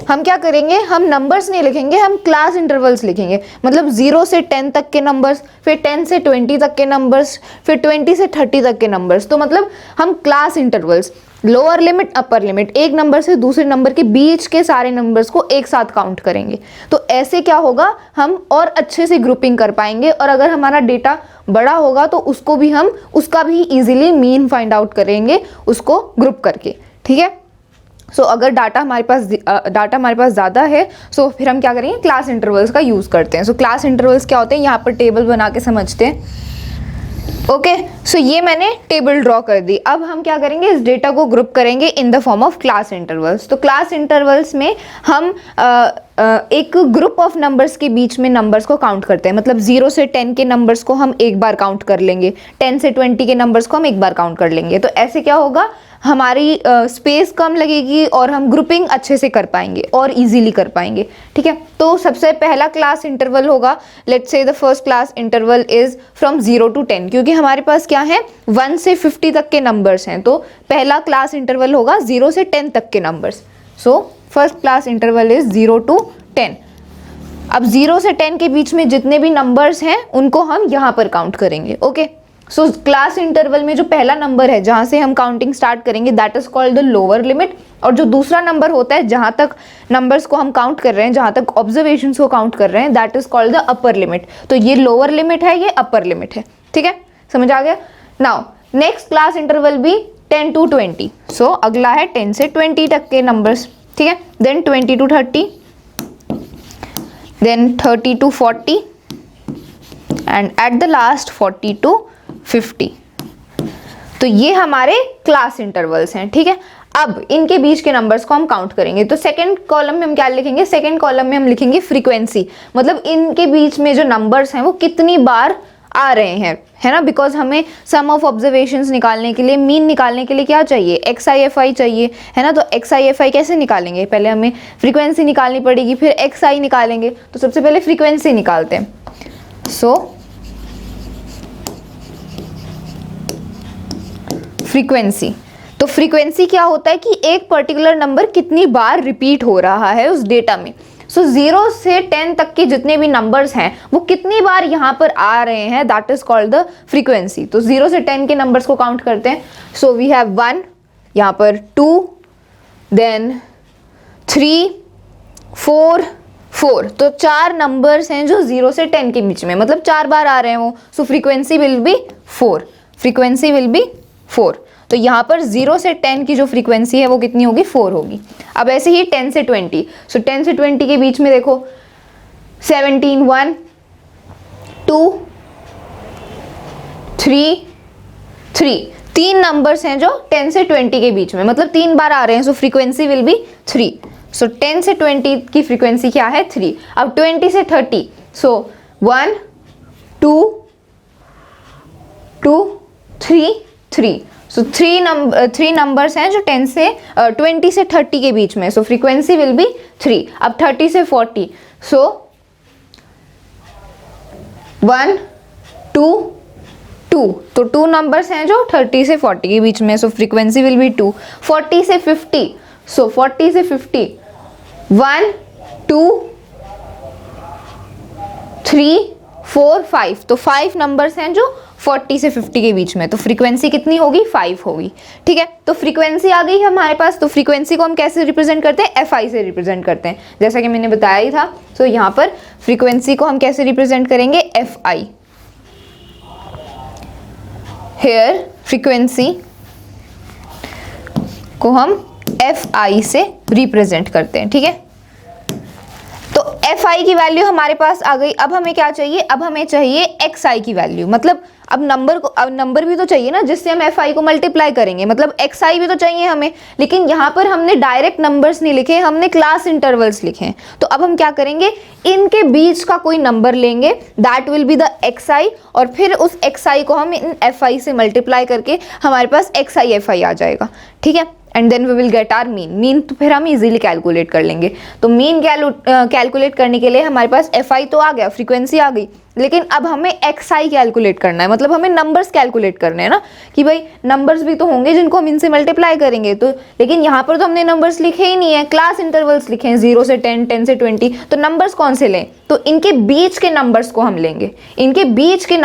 हम क्या करेंगे, हम नंबर्स नहीं लिखेंगे, हम क्लास इंटरवल्स लिखेंगे, मतलब 0 से 10 तक के नंबर्स, फिर 10 से 20 तक के नंबर्स, फिर 20 से 30 तक के नंबर्स। तो मतलब हम class intervals, lower limit upper limit, एक नंबर से दूसरे नंबर के बीच के सारे नंबर्स को एक साथ काउंट करेंगे। तो ऐसे क्या होगा, हम और अच्छे से ग्रुपिंग कर पाएंगे, और अगर हमारा डेटा बड़ा होगा तो उसका भी इजीली मीन फाइंड आउट करेंगे उसको ग्रुप करके। ठीक है, सो अगर डाटा हमारे पास ज़्यादा है, सो फिर हम क्या करेंगे, क्लास इंटरवल्स का यूज़ करते हैं। सो क्लास इंटरवल्स क्या होते हैं, यहाँ पर टेबल बना के समझते हैं। ओके, सो ये मैंने टेबल ड्रॉ कर दी। अब हम क्या करेंगे, इस डेटा को ग्रुप करेंगे in the form of class intervals. तो क्लास इंटरवल्स में हम एक ग्रुप ऑफ नंबर्स के बीच में नंबर्स को काउंट करते हैं। मतलब 0 से 10 के नंबर्स को हम एक बार काउंट कर लेंगे, 10 से 20 के नंबर्स को हम एक बार काउंट कर लेंगे। तो ऐसे क्या होगा, हमारी स्पेस कम लगेगी और हम ग्रुपिंग अच्छे से कर पाएंगे और इजीली कर पाएंगे। ठीक है, तो सबसे पहला क्लास इंटरवल होगा, let's say the first class interval is from 0 to 10, क्योंकि हमारे पास क्या है 1 से 50 तक के नंबर्स हैं। तो पहला क्लास इंटरवल होगा 0 से 10 तक के numbers. So first class interval is 0 to 10। अब 0 से 10 के बीच में जितने भी नंबर्स हैं उनको हम यहाँ पर काउंट करेंगे। ओके, सो क्लास इंटरवल में जो पहला नंबर है जहाँ से हम काउंटिंग स्टार्ट करेंगे that is called the lower limit, और जो दूसरा नंबर होता है जहाँ तक नंबर्स को हम काउंट कर रहे हैं, जहाँ तक ऑब्जर्वेशंस को काउंट कर रहे हैं, that is called the upper limit. तो ये लोअर लिमिट है, ये अपर लिमिट है। ठीक है, समझ आ गया। नाउ नेक्स्ट क्लास इंटरवल भी 10 to 20। सो अगला है 10 से 20 तक के नंबर्स। ठीक है, then 20 to 30, then 30 to 40 and at the last 40 to 50। तो ये हमारे क्लास इंटरवल्स हैं। ठीक है, अब इनके बीच के नंबर्स को हम काउंट करेंगे। तो सेकंड कॉलम में हम क्या लिखेंगे, सेकंड कॉलम में हम लिखेंगे फ्रीक्वेंसी, मतलब इनके बीच में जो नंबर्स हैं वो कितनी बार आ रहे हैं, है ना। बिकॉज हमें सम ऑफ ऑब्जर्वेशंस निकालने के लिए, मीन निकालने के लिए क्या चाहिए, XIFI चाहिए, है ना। तो XIFI कैसे निकालेंगे, पहले हमें फ्रीक्वेंसी निकालनी पड़ेगी, फिर XI निकालेंगे। तो सबसे पहले फ्रीक्वेंसी निकालते हैं। सो फ्रीक्वेंसी, तो फ्रीक्वेंसी क्या होता है कि एक पर्टिकुलर नंबर कितनी बार रिपीट हो रहा है उस डेटा में। सो 0 से 10 तक के जितने भी नंबर्स हैं वो कितनी बार यहाँ पर आ रहे हैं, that is called the frequency. तो 0 से 10 के नंबर्स को काउंट करते हैं। सो वी हैव 1, यहाँ पर 2, देन 3, 4, 4। तो 4 नंबर्स हैं जो 0 से 10 के बीच में, मतलब 4 बार आ रहे हैं वो। So frequency will be 4, frequency will be 4। तो यहाँ पर 0 से 10 की जो फ्रीक्वेंसी है वो कितनी होगी, 4 होगी। अब ऐसे ही 10 से 20, सो 10 से 20 के बीच में देखो 17, 1, 2, 3, 3, 3 नंबर्स हैं जो 10 से 20 के बीच में, मतलब 3 बार आ रहे हैं। सो फ्रीक्वेंसी विल बी 3। सो 10 से 20 की फ्रीक्वेंसी क्या है, 3। अब 20 से 30, सो 1, 2, 2, 3, 3। सो 3 नंबर्स हैं जो 20 से 30 के बीच में। सो फ्रीक्वेंसी विल बी 3। अब 30 से 40, सो 1, 2, 2। तो 2 नंबर्स हैं जो 30 से 40 के बीच में। सो फ्रीक्वेंसी विल बी 2। 40 से 50, सो 40 से 50, 1, 2, 3, 4, 5। तो 5 नंबर्स हैं जो 40 से 50 के बीच में। तो फ्रीक्वेंसी कितनी होगी, 5 होगी। ठीक है, तो फ्रीक्वेंसी आ गई हमारे पास। तो फ्रीक्वेंसी को हम कैसे रिप्रेजेंट करते हैं, FI से रिप्रेजेंट करते हैं, जैसा कि मैंने बताया ही था। तो यहाँ पर फ्रीक्वेंसी को हम कैसे रिप्रेजेंट करेंगे, FI। हेयर फ्रीक्वेंसी को हम FI से रिप्रेजेंट करते हैं। ठीक है, तो FI की वैल्यू हमारे पास आ गई। अब हमें क्या चाहिए, अब हमें चाहिए XI की वैल्यू। मतलब अब नंबर भी तो चाहिए ना जिससे हम FI को मल्टीप्लाई करेंगे, मतलब XI भी तो चाहिए हमें। लेकिन यहाँ पर हमने डायरेक्ट नंबर्स नहीं लिखे, हमने क्लास इंटरवल्स लिखे हैं। तो अब हम क्या करेंगे, इनके बीच का कोई नंबर लेंगे, that will be the XI, और फिर उस XI को हम इन FI से मल्टीप्लाई करके हमारे पास XIFI आ जाएगा। ठीक है, and then we will get our mean तो फिर हम इजीली कैलकुलेट कर लेंगे। तो मीन कैलकुलेट करने के लिए हमारे पास FI तो आ गया, फ्रीक्वेंसी आ गई, लेकिन अब हमें XI कैलकुलेट करना है। मतलब हमें नंबर्स कैलकुलेट करने हैं ना, कि भाई नंबर्स भी तो होंगे जिनको हम इनसे मल्टीप्लाई करेंगे। तो लेकिन यहाँ पर तो हमने नंबर्स लिखे ही नहीं है, क्लास इंटरवल्स लिखे हैं, 0 से 10, 10 से 20। तो नंबर्स कौन से लें, तो इनके बीच के नंबर्स को हम लेंगे, इनके बीच के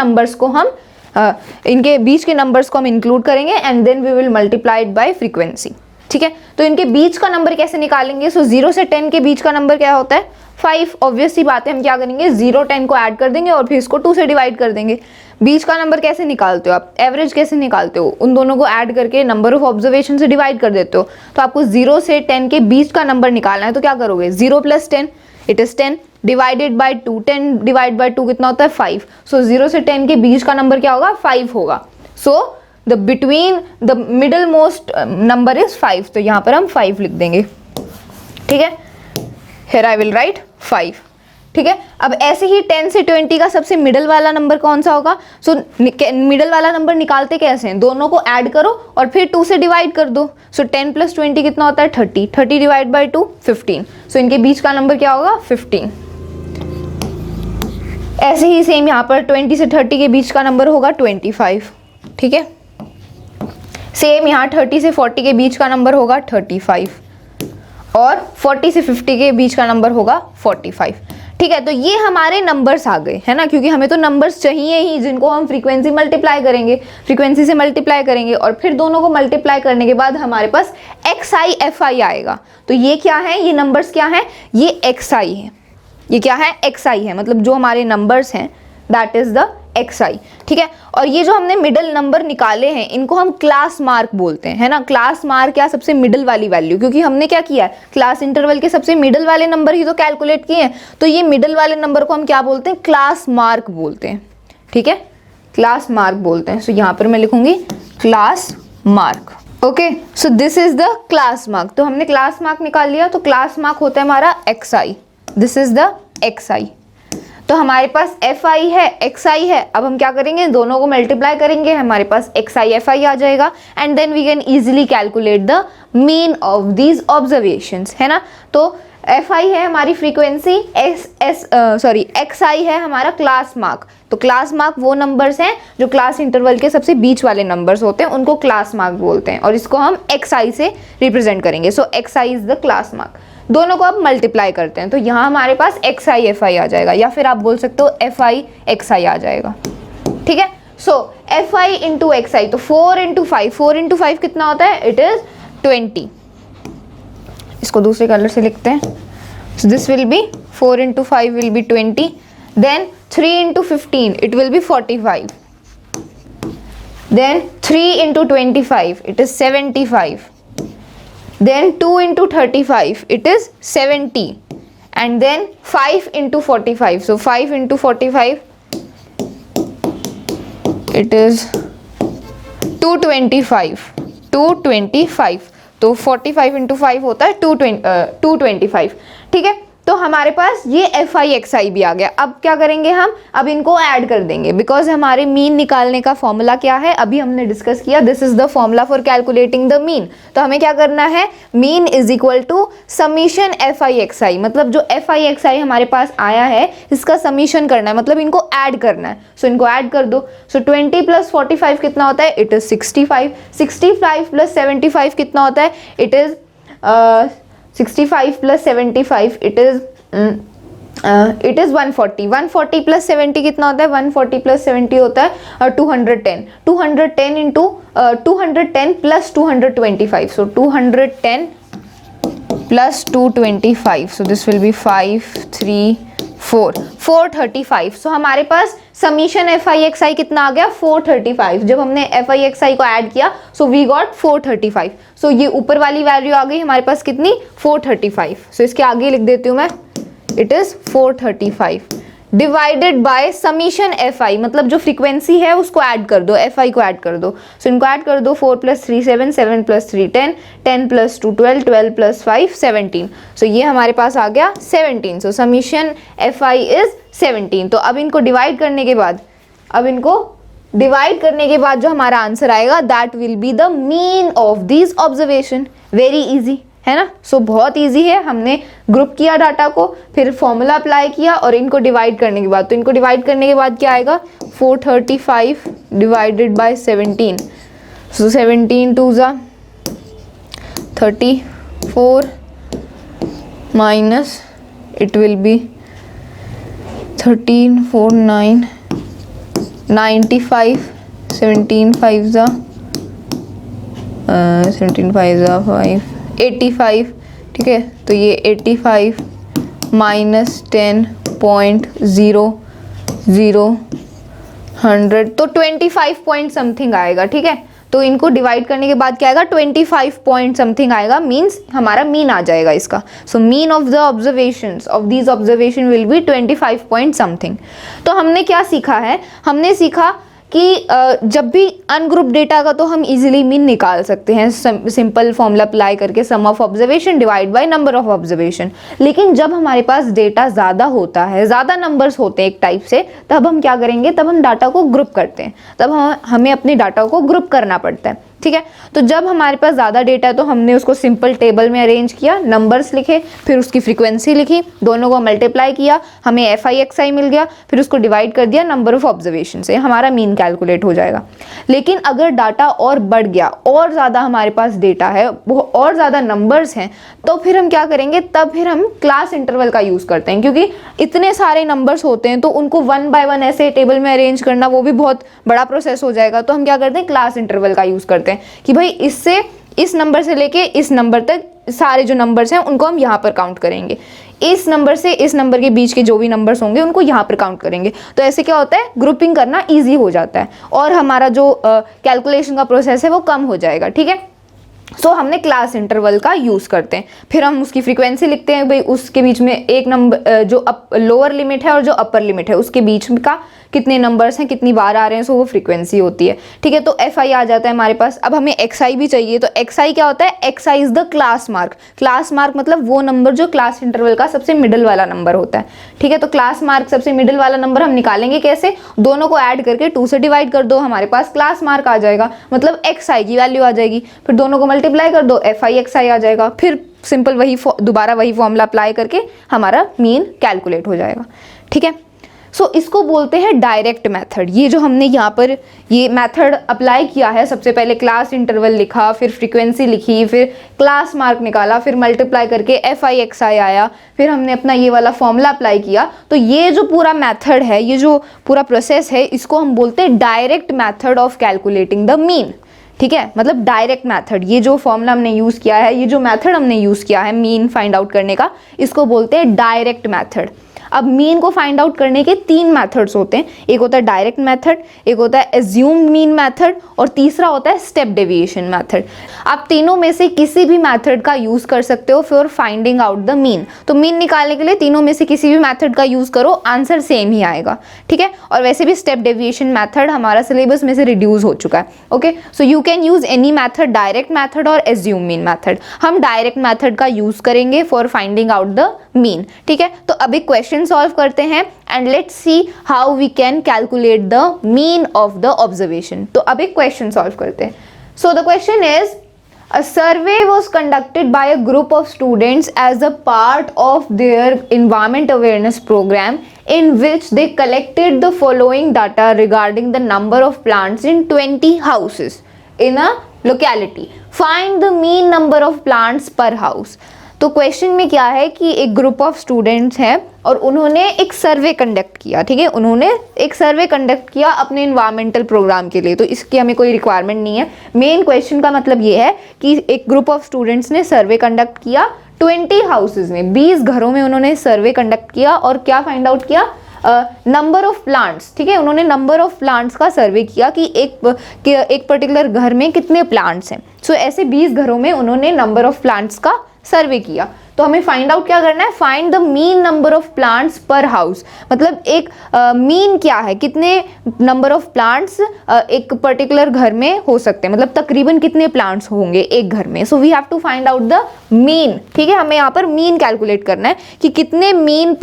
नंबर्स को हम इंक्लूड करेंगे, and then we will multiply it by frequency. ठीक है, तो इनके बीच का नंबर कैसे निकालेंगे, सो 0 से 10 के बीच का नंबर क्या होता है, 5। ऑब्वियस सी बात है, हम क्या करेंगे, 0, 10 को ऐड कर देंगे और फिर इसको 2 से डिवाइड कर देंगे। बीच का नंबर कैसे निकालते हो आप, एवरेज कैसे निकालते हो, उन दोनों को ऐड करके नंबर ऑफ ऑब्जर्वेशन से डिवाइड कर देते हो। तो आपको 0 से 10 के बीच का नंबर निकालना है, तो क्या करोगे, 0 + 10 it is 10, divided by 2, 10 divide by 2 कितना होता है 5, सो 0 से 10 के बीच का नंबर क्या होगा 5 होगा, so the between the middle most number is 5, तो यहाँ पर हम 5 लिख देंगे, ठीक है, हियर आई विल राइट 5, ठीक है। अब ऐसे ही 10 से 20 का सबसे मिडल वाला नंबर कौन सा होगा, सो मिडल वाला नंबर निकालते कैसे हैं, दोनों को ऐड करो और फिर 2 से डिवाइड कर दो, सो 10 + 20 कितना होता है 30, 30 डिवाइड बाई 2 15, सो इनके बीच का नंबर क्या होगा 15। ऐसे ही सेम यहाँ पर 20 से 30 के बीच का नंबर होगा 25, ठीक है। सेम यहाँ 30 से 40 के बीच का नंबर होगा 35 और 40 से 50 के बीच का नंबर होगा 45, ठीक है। तो ये हमारे नंबर्स आ गए, है ना, क्योंकि हमें तो नंबर्स चाहिए ही जिनको हम फ्रीक्वेंसी मल्टीप्लाई करेंगे, फ्रीक्वेंसी से मल्टीप्लाई करेंगे और फिर दोनों को मल्टीप्लाई करने के बाद हमारे पास XI FI आएगा। तो ये क्या है, ये नंबर्स क्या है, ये XI है, ये क्या है XI है, मतलब जो हमारे नंबर्स हैं दैट इज द XI, ठीक है। और ये जो हमने मिडल नंबर निकाले हैं इनको हम क्लास मार्क बोलते हैं, है ना। क्लास मार्क या सबसे मिडल वाली वैल्यू, क्योंकि हमने क्या किया है क्लास इंटरवल के सबसे मिडल वाले नंबर ही तो कैलकुलेट किए हैं, तो ये मिडल वाले नंबर को हम क्या बोलते हैं, क्लास मार्क बोलते हैं, ठीक है, क्लास मार्क बोलते हैं। सो यहाँ पर मैं लिखूंगी class mark, okay. So this is the class mark, तो हमने क्लास मार्क निकाल लिया, तो क्लास मार्क होता है हमारा XI, this is the XI। तो हमारे पास FI है XI है, अब हम क्या करेंगे दोनों को मल्टीप्लाई करेंगे, हमारे पास XI FI आ जाएगा and then we can easily calculate the mean of these observations, है ना। तो FI है हमारी फ्रीक्वेंसी, XI है हमारा क्लास मार्क। तो क्लास मार्क वो नंबर्स हैं जो क्लास इंटरवल के सबसे बीच वाले नंबर्स होते हैं, उनको क्लास मार्क बोलते हैं और इसको हम XI से रिप्रेजेंट करेंगे। सो XI is the class mark. दोनों को अब मल्टीप्लाई करते हैं तो यहाँ हमारे पास XI FI आ जाएगा, या फिर आप बोल सकते हो FI XI आ जाएगा, ठीक है। सो FI इंटू XI, तो 4 × 5, 4 × 5 कितना होता है, इट इज 20। इसको दूसरे कलर से लिखते हैं, so this will be 4 × 5 will be 20, then 3 × 15 it will be 45, then 3 × 25 it is 75, then 2 × 35 it is 70, and then 5 × 45, so 5 × 45 it is 225, 225, तो 45 × 5 होता है 225, ठीक है। तो हमारे पास ये FI XI भी आ गया। अब क्या करेंगे हम, अब इनको ऐड कर देंगे, बिकॉज हमारे मीन निकालने का फॉर्मूला क्या है अभी हमने डिस्कस किया, this is the formula for calculating the mean. तो हमें क्या करना है, mean is equal to summation FI XI, मतलब जो FI XI हमारे पास आया है इसका समीशन करना है, मतलब इनको ऐड करना है। सो इनको ऐड कर दो, सो 20 + 45 कितना होता है, इट इज 65, 65 + 75 कितना होता है, इट इज 65 + 75 it is 140, 140 + 70 कितना होता है, 140 + 70 होता है 210, 210 × 210 + 225, so 210 + 225, so this will be 5 3 4 435। सो हमारे पास समीशन FI XI कितना आ गया 435, जब हमने FI XI को ऐड किया सो वी गॉट 435। सो ये ऊपर वाली वैल्यू आ गई हमारे पास कितनी 435। सो इसके आगे लिख देती हूँ मैं, it is 435 divided by summation FI, मतलब जो फ्रीक्वेंसी है उसको ऐड कर दो, FI को ऐड कर दो। सो इनको ऐड कर दो, 4 + 3 7, 7 + 3 10, 10 + 2 12, 12 + 5 17। सो ये हमारे पास आ गया 17। सो समीशन FI इज 17। तो अब इनको डिवाइड करने के बाद, जो हमारा आंसर आएगा that will be the mean of this observation. Very easy है ना। सो बहुत इजी है, हमने ग्रुप किया डाटा को, फिर फॉर्मूला अप्लाई किया और इनको डिवाइड करने के बाद, तो इनको डिवाइड करने के बाद क्या आएगा 435 divided by 17। So 17 2 34 minus it will be 13 4 9 95, 17 5 5 85, ठीक है। तो ये 85 माइनस 10.00 100, तो 25 पॉइंट समथिंग आएगा, ठीक है। तो इनको डिवाइड करने के बाद क्या आएगा 25 पॉइंट समथिंग आएगा, मीन्स हमारा मीन आ जाएगा इसका। So mean of the observations of these observation will be 25 point something. तो हमने क्या सीखा है, हमने सीखा कि जब भी अनग्रुप डेटा का तो हम इजीली मीन निकाल सकते हैं सिंपल फॉर्मूला अप्लाई करके, sum of observation divide by number of observation. लेकिन जब हमारे पास डेटा ज़्यादा होता है, ज़्यादा नंबर्स होते हैं एक टाइप से, तब हम क्या करेंगे, तब हम डाटा को ग्रुप करते हैं, तब हमें अपने डाटा को ग्रुप करना पड़ता है। ठीक है, तो जब हमारे पास ज़्यादा डेटा है तो हमने उसको सिंपल टेबल में अरेंज किया, नंबर्स लिखे, फिर उसकी फ्रीक्वेंसी लिखी, दोनों को मल्टीप्लाई किया, हमें FI/XI मिल गया, फिर उसको डिवाइड कर दिया नंबर ऑफ ऑब्जर्वेशन से, हमारा मीन कैलकुलेट हो जाएगा। लेकिन अगर डाटा और बढ़ गया, और ज़्यादा हमारे पास डेटा है, वो और ज़्यादा नंबर्स हैं, तो फिर हम क्या करेंगे, तब फिर हम क्लास इंटरवल का यूज़ करते हैं, क्योंकि इतने सारे नंबर्स होते हैं तो उनको 1 बाय 1 ऐसे टेबल में अरेंज करना वो भी बहुत बड़ा प्रोसेस हो जाएगा। तो हम क्या करते हैं, क्लास इंटरवल का यूज़ करते हैं कि भाई इससे इस नंबर से लेके इस नंबर तक सारे जो नंबर्स हैं उनको हम यहाँ पर काउंट करेंगे, इस नंबर से इस नंबर के बीच के जो भी नंबर्स होंगे उनको यहाँ पर काउंट करेंगे। तो ऐसे क्या होता है, ग्रुपिंग करना इजी हो जाता है और हमारा जो कैलकुलेशन का प्रोसेस है वो कम हो जाएगा। ठीक है, सो हमने क्लास इंटरवल का यूज़ करते हैं, फिर हम उसकी फ्रीक्वेंसी लिखते हैं, भाई उसके बीच में एक नंबर जो लोअर लिमिट है और जो अपर लिमिट है उसके बीच का कितने नंबर्स हैं, कितनी बार आ रहे हैं, सो वो फ्रीक्वेंसी होती है। ठीक है, तो FI आ जाता है हमारे पास। अब हमें XI भी चाहिए, तो XI क्या होता है, XI is the class mark. Class mark मतलब वो नंबर जो क्लास इंटरवल का सबसे मिडिल वाला नंबर होता है। ठीक है, तो क्लास मार्क सबसे मिडिल वाला नंबर हम निकालेंगे कैसे, दोनों को ऐड करके 2 से डिवाइड कर दो, हमारे पास क्लास मार्क आ जाएगा, मतलब XI की वैल्यू आ जाएगी, फिर दोनों को मल्टीप्लाई कर दो, FI/XI आ जाएगा, फिर सिंपल दोबारा वही फॉर्मूला अप्लाई करके हमारा मीन कैलकुलेट हो जाएगा। ठीक है, सो इसको बोलते हैं डायरेक्ट मेथड। ये जो हमने यहाँ पर ये मेथड अप्लाई किया है, सबसे पहले क्लास इंटरवल लिखा, फिर फ्रीक्वेंसी लिखी, फिर क्लास मार्क निकाला, फिर मल्टीप्लाई करके FI/XI आया, फिर हमने अपना ये वाला फॉर्मूला अप्लाई किया। तो ये जो पूरा मेथड है, ये जो पूरा प्रोसेस है, इसको हम बोलते हैं direct method of calculating the mean. ठीक है, मतलब डायरेक्ट मेथड, ये जो फॉर्मूला हमने यूज़ किया है, ये जो मेथड हमने यूज़ किया है मीन फाइंड आउट करने का, इसको बोलते हैं डायरेक्ट मेथड। अब मीन को फाइंड आउट करने के 3 मेथड्स होते हैं, एक होता है डायरेक्ट मेथड, एक होता है एज्यूम्ड मीन मेथड और तीसरा होता है स्टेप डेविएशन मेथड। आप तीनों में से किसी भी मेथड का यूज़ कर सकते हो for finding out the mean. तो मीन निकालने के लिए तीनों में से किसी भी मेथड का यूज़ करो, आंसर सेम ही आएगा। ठीक है, और वैसे भी स्टेप डेविएशन मेथड हमारा सिलेबस में से रिड्यूस हो चुका है। Okay, so you can use any method, direct method और एज्यूम मीन मेथड। हम डायरेक्ट मेथड का यूज़ करेंगे for finding out the mean. ठीक है, तो अभी क्वेश्चन सॉल्व करते हैं and let's see how we can calculate the mean of the observation. तो अब एक क्वेश्चन सॉल्व करते हैं। So the question is, a survey was conducted by a group of students as a part of their environment awareness program in which they collected the following data regarding the number of plants in 20 houses in a locality. Find the mean number of plants per house. तो question में क्या है कि एक group of students हैं और उन्होंने एक सर्वे कंडक्ट किया। ठीक है, उन्होंने एक सर्वे कंडक्ट किया अपने इन्वायरमेंटल प्रोग्राम के लिए, तो इसकी हमें कोई रिक्वायरमेंट नहीं है। मेन क्वेश्चन का मतलब ये है कि एक ग्रुप ऑफ स्टूडेंट्स ने सर्वे कंडक्ट किया 20 हाउसेज में, 20 घरों में उन्होंने सर्वे कंडक्ट किया और क्या फाइंड आउट किया, नंबर ऑफ प्लांट्स। ठीक है, उन्होंने नंबर ऑफ प्लांट्स का सर्वे किया कि एक पर्टिकुलर घर में कितने प्लांट्स हैं। सो ऐसे 20 घरों में उन्होंने नंबर ऑफ प्लांट्स का सर्वे किया। तो हमें फाइंड आउट क्या करना है, find the mean number of plants per house. मतलब एक मीन क्या है, कितने नंबर ऑफ प्लांट्स एक पर्टिकुलर घर में हो सकते हैं, मतलब तकरीबन कितने प्लांट्स होंगे एक घर में। So we have to find out the mean. ठीक है, हमें यहाँ पर मीन कैलकुलेट करना है कि कितने मीन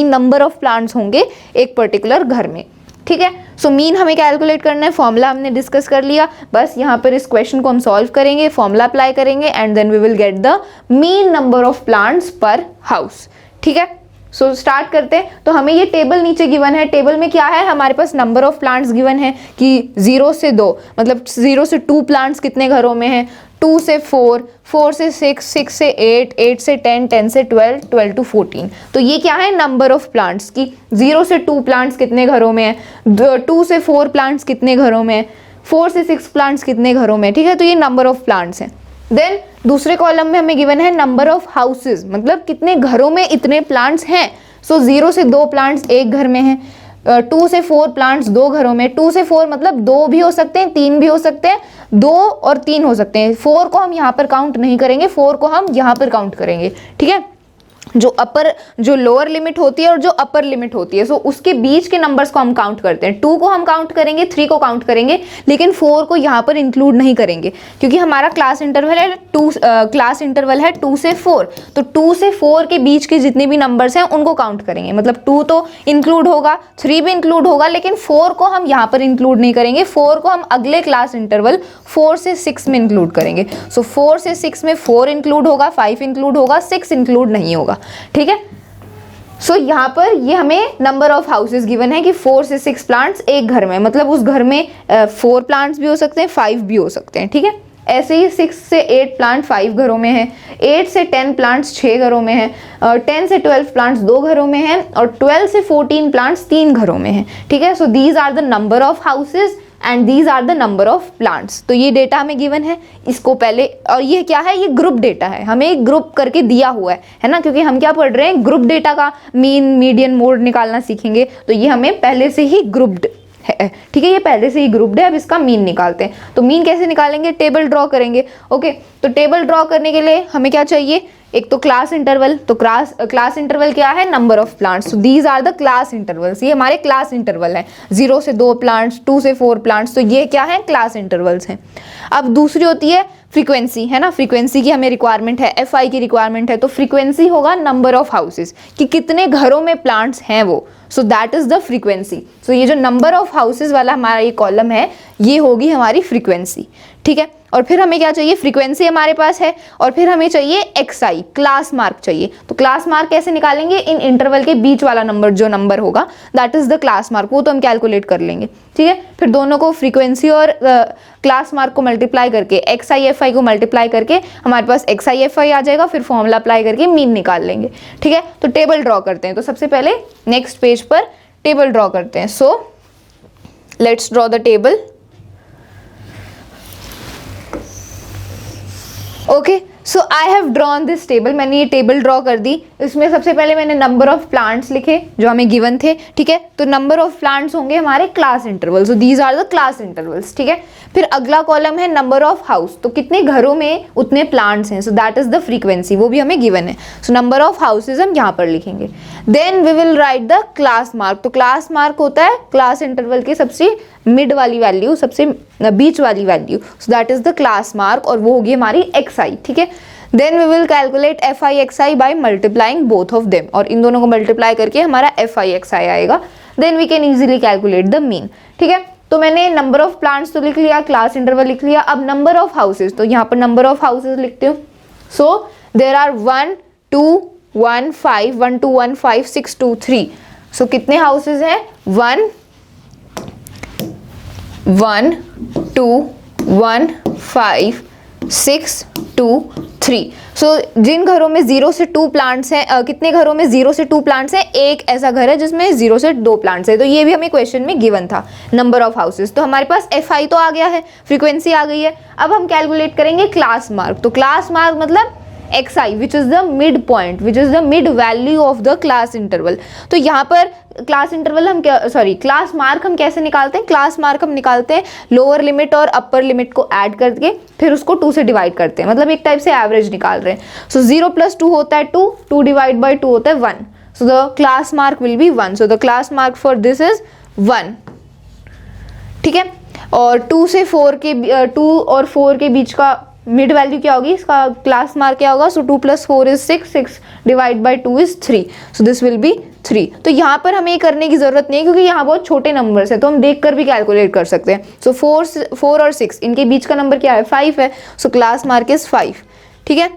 नंबर ऑफ प्लांट्स होंगे एक पर्टिकुलर घर में। ठीक है, सो मीन हमें कैलकुलेट करना है, फॉर्मूला हमने डिस्कस कर लिया। बस यहाँ पर इस क्वेश्चन को हम सॉल्व करेंगे, फॉर्मूला अप्लाई करेंगे and then we will get the mean number of plants per house. ठीक है, सो स्टार्ट करते हैं। तो हमें ये टेबल नीचे गिवन है, टेबल में क्या है, हमारे पास नंबर ऑफ प्लांट्स गिवन है कि 0 से 2, मतलब 0 से 2 प्लांट्स कितने घरों में हैं, 2 से 4, 4 से 6, 6 से 8, 8 से 10, 10 से 12, 12 to 14। तो ये क्या है, नंबर ऑफ प्लांट्स की 0 से 2 प्लांट्स कितने घरों में है, 2 से 4 प्लांट्स कितने घरों में है, 4 से 6 प्लांट्स कितने घरों में। ठीक है, तो ये नंबर ऑफ प्लांट्स हैं। देन दूसरे कॉलम में हमें गिवन है नंबर ऑफ हाउसेज, मतलब कितने घरों में इतने प्लांट्स हैं। सो 0 से 2 प्लांट्स एक घर में हैं, 2 से 4 प्लांट्स 2 घरों में, 2 से 4 मतलब 2 भी हो सकते हैं, 3 भी हो सकते हैं, 2 और 3 हो सकते हैं। 4 को हम यहाँ पर काउंट नहीं करेंगे, 4 को हम यहाँ पर काउंट करेंगे, ठीक है। जो लोअर लिमिट होती है और जो अपर लिमिट होती है, सो उसके बीच के नंबर्स को हम काउंट करते हैं। 2 को हम काउंट करेंगे, 3 को काउंट करेंगे, लेकिन 4 को यहाँ पर इंक्लूड नहीं करेंगे, क्योंकि हमारा क्लास इंटरवल है 2 से 4। तो 2 से 4 के बीच के जितने भी नंबर्स हैं उनको काउंट करेंगे। मतलब 2 तो इंक्लूड होगा, 3 भी इंक्लूड होगा, लेकिन 4 को हम यहाँ पर इंक्लूड नहीं करेंगे। 4 को हम अगले क्लास इंटरवल 4 से 6 में इंक्लूड करेंगे। सो 4 से 6 में 4 इंक्लूड होगा, 5 इंक्लूड होगा, 6 इंक्लूड नहीं होगा, ठीक है। सो यहाँ पर ये हमें नंबर ऑफ हाउसेस गिवन है कि 4 से 6 प्लांट्स एक घर में, मतलब उस घर में 4 प्लांट्स भी हो सकते हैं, 5 भी हो सकते हैं, ठीक है। ऐसे ही 6 से 8 प्लांट 5 घरों में है, 8 से 10 प्लांट्स 6 घरों में है, 10 से 12 प्लांट्स 2 घरों में है, और 12 से 14 प्लांट्स 3 घरों में है, ठीक है। So these are the number of houses and these are the number of plants. तो ये डेटा हमें गिवन है, इसको पहले, और ये क्या है, ये ग्रुप डेटा है, हमें ग्रुप करके दिया हुआ है ना, क्योंकि हम क्या पढ़ रहे हैं, ग्रुप डेटा का मीन, मीडियन, मोड निकालना सीखेंगे। तो ये हमें पहले से ही ग्रुप्ड है, ठीक है, ये पहले से ही ग्रुप्ड है। अब इसका मीन निकालते हैं। तो मीन कैसे निकालेंगे, टेबल ड्रॉ करेंगे, ओके। तो टेबल ड्रॉ करने के लिए हमें क्या चाहिए, एक तो क्लास इंटरवल। तो क्लास इंटरवल क्या है, number of plants. So these are the class intervals, ये हमारे क्लास इंटरवल है। 0 से 2 प्लांट्स, 2 से 4 प्लांट्स, तो ये क्या है, क्लास इंटरवल्स हैं। अब दूसरी होती है फ्रीक्वेंसी, है ना। फ्रीक्वेंसी की हमें रिक्वायरमेंट है, FI की रिक्वायरमेंट है। तो फ्रीक्वेंसी होगा नंबर ऑफ हाउसेस, कि कितने घरों में प्लांट्स हैं वो। So that is the frequency. So ये जो नंबर ऑफ हाउसेस वाला हमारा ये कॉलम है, ये होगी हमारी फ्रीक्वेंसी, ठीक है। और फिर हमें क्या चाहिए, फ्रीक्वेंसी हमारे पास है, और फिर हमें चाहिए XI, क्लास मार्क चाहिए। तो क्लास मार्क कैसे निकालेंगे, इन इंटरवल के बीच वाला नंबर जो नंबर होगा, that is the class mark, वो तो हम कैलकुलेट कर लेंगे, ठीक है। फिर दोनों को, फ्रीक्वेंसी और क्लास मार्क को मल्टीप्लाई करके, XI FI को मल्टीप्लाई करके हमारे पास XI FI आ जाएगा। फिर फॉर्मूला अप्लाई करके मीन निकाल लेंगे, ठीक है। तो टेबल ड्रॉ करते हैं। तो सबसे पहले नेक्स्ट पेज पर टेबल ड्रॉ करते हैं। So let's draw the table. Okay, so I have drawn this table, मैंने ये टेबल ड्रॉ कर दी। इसमें सबसे पहले मैंने नंबर ऑफ प्लांट्स लिखे जो हमें गिवन थे, ठीक है। तो नंबर ऑफ प्लांट्स होंगे हमारे class intervals, so these are the class intervals, ठीक है। फिर अगला कॉलम है नंबर ऑफ हाउस, तो कितने घरों में उतने प्लांट्स हैं, सो दैट इज द फ्रीक्वेंसी, वो भी हमें गिवन है। सो नंबर ऑफ हाउसेज हम यहाँ पर लिखेंगे। Then we will write the class mark. तो क्लास मार्क होता है क्लास इंटरवल की सबसे मिड वाली वैल्यू, सबसे बीच वाली value, so that is the class mark, और वो होगी हमारी XI, ठीक है। Then we will calculate FI XI by multiplying both of them, और इन दोनों को मल्टीप्लाई करके हमारा FI XI आएगा। Then we can easily calculate the mean, ठीक है। तो मैंने नंबर ऑफ प्लांट्स तो लिख लिया, क्लास इंटरवल लिख लिया। अब नंबर ऑफ हाउसेज, तो यहाँ पर नंबर ऑफ हाउसेज लिखते हो। So there are 1 2 1 5 1 2 1 5 6 2 3। सो कितने हाउसेज हैं, 1 1 2 1 5 6 2 3। सो जिन घरों में 0 से 2 प्लांट्स हैं, कितने घरों में 0 से 2 प्लांट्स हैं, एक ऐसा घर है जिसमें 0 से 2 प्लांट्स है। तो ये भी हमें क्वेश्चन में गिवन था, नंबर ऑफ हाउसेस। तो हमारे पास FI तो आ गया है, फ्रीक्वेंसी आ गई है। अब हम कैलकुलेट करेंगे क्लास मार्क। तो क्लास मार्क मतलब XI which is the mid point, which is the mid value of the class interval. तो यहाँ पर क्लास इंटरवल हम क्लास मार्क हम कैसे निकालते हैं, क्लास मार्क हम निकालते हैं लोअर लिमिट और अपर लिमिट को ऐड करके, फिर उसको 2 से डिवाइड करते हैं, मतलब एक टाइप से एवरेज निकाल रहे हैं। सो 0 + 2 होता है 2, 2 डिवाइड बाई 2 होता है 1। So the class mark will be 1। So the class mark for this is 1, ठीक है। और 2 और 4 के बीच का मिड वैल्यू क्या होगी, इसका क्लास मार्क क्या होगा। सो 2 + 4 is 6, 6 divide by 2 is 3। So this will B 3। तो यहाँ पर हमें करने की जरूरत नहीं है, क्योंकि यहाँ बहुत छोटे नंबर्स है, तो हम देख कर भी कैलकुलेट कर सकते हैं। सो 4 और 6 इनके बीच का नंबर क्या है, 5 है। सो क्लास मार्क इज 5, ठीक है।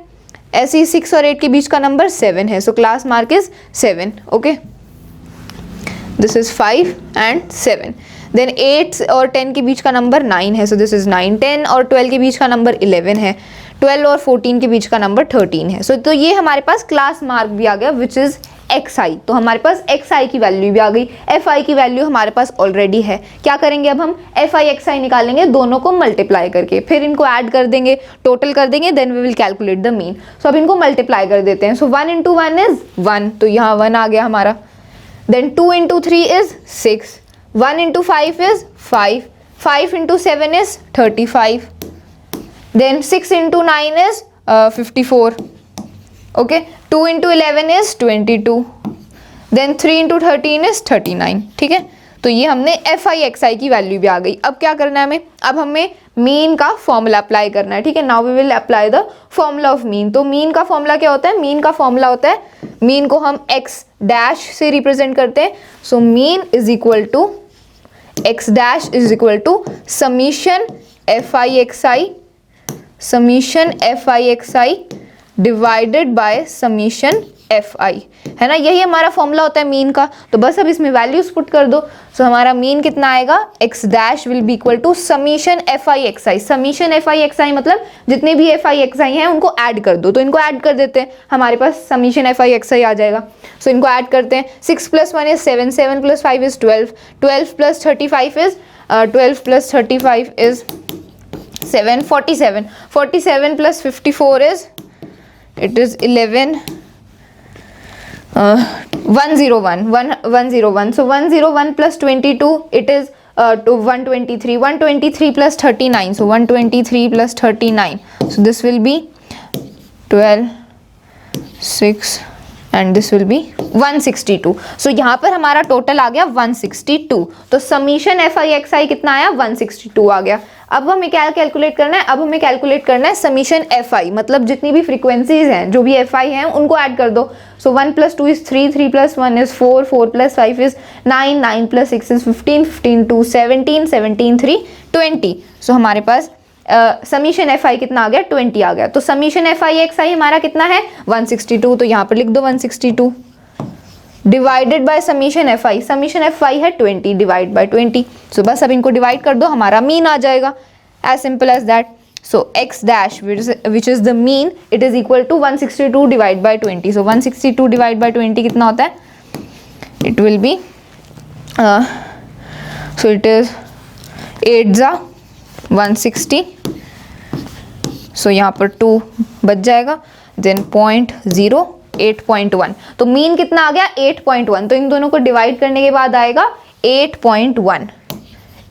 ऐसे ही 6 और 8 के बीच का नंबर 7 है। So class mark is 7, okay. This is 5 and 7। देन 8 और 10 के बीच का नंबर 9 है। So this is 9। 10 और 12 के बीच का नंबर 11 है। 12 और 14 के बीच का नंबर 13 है। सो तो ये हमारे पास क्लास मार्क भी आ गया, विच इज XI। तो हमारे पास XI की वैल्यू भी आ गई। FI की वैल्यू हमारे पास ऑलरेडी है। क्या करेंगे अब हम, FI XI निकालेंगे, दोनों को मल्टीप्लाई करके, फिर इनको ऐड कर देंगे, टोटल कर देंगे, then we will calculate the mean. So अब इनको मल्टीप्लाई कर देते हैं। सो 1 × 1 इज 1, तो यहाँ 1 आ गया हमारा। then 2 into 3 is 6, 1 into 5 is 5, 5 into 7 is 35, then 6 into 9 is 54, okay, 2 into 11 is 22, then 3 into 13 is 39, ठीक है। तो ये हमने एफ आई एक्स आई की वैल्यू भी आ गई। अब क्या करना है हमें, अब हमें मीन का फॉर्मूला अप्लाई करना है, ठीक है। Now we will apply the formula of mean. तो मीन का फॉर्मूला क्या होता है, मीन का फॉर्मूला होता है, मीन को हम एक्स डैश से रिप्रेजेंट करते हैं। So mean is equal to X dash is equal to summation F I X I, summation F I X I divided by summation F I, है ना। यही हमारा फॉर्मूला होता है मीन का। तो बस अब इसमें वैल्यूज पुट कर दो। सो हमारा मीन कितना आएगा, X dash will be equal to summation F I X I. Summation F I X I मतलब जितने भी एफ आई एक्स आई हैं उनको ऐड कर दो। तो इनको ऐड कर देते हैं, हमारे पास समीशन एफ आई एक्स आई आ जाएगा। सो इनको ऐड करते हैं। 6 + 1 is 7, 7 + 5 is 12, 12 + 35 is 12 + 35 is 7, 47, 47 + 54 is it is 11, 101, 101. So 101 + 22 it is to 123, 123 + 39. So 123 + 39. So this will be 12, 6 and this will be 162. So यहाँ पर हमारा टोटल आ गया 162। तो समीशन एफ आई एक्स आई कितना आया, 162 आ गया। अब हमें क्या कैलकुलेट करना है, अब हमें कैलकुलेट करना है समीशन एफ आई, मतलब जितनी भी फ्रीक्वेंसीज हैं, जो भी एफ आई हैं उनको ऐड कर दो। सो 1 + 2 is 3, 3 + 1 is 4, 4 + 5 is 9, 9 + 6 is 15, 15 2 17, 17 3 20। सो हमारे पास समीशन एफ आई कितना आ गया, 20 आ गया। तो समीशन एफ आई एक्स आई हमारा कितना है, 162। तो यहाँ पर लिख दो 162 divided by summation F I, summation F I है 20 डिवाइड बाय 20। सो बस अब इनको डिवाइड कर दो, हमारा मीन आ जाएगा, as simple as that. So X dash which is the mean, it is equal to 162 divide by 20। सो 162 डिवाइड बाय 20 कितना होता है, it will be so it is 8 × 160। सो यहाँ पर 2 बच जाएगा, देन 0.0 8.1। तो मीन कितना आ गया, 8.1। तो इन दोनों को डिवाइड करने के बाद आएगा 8.1,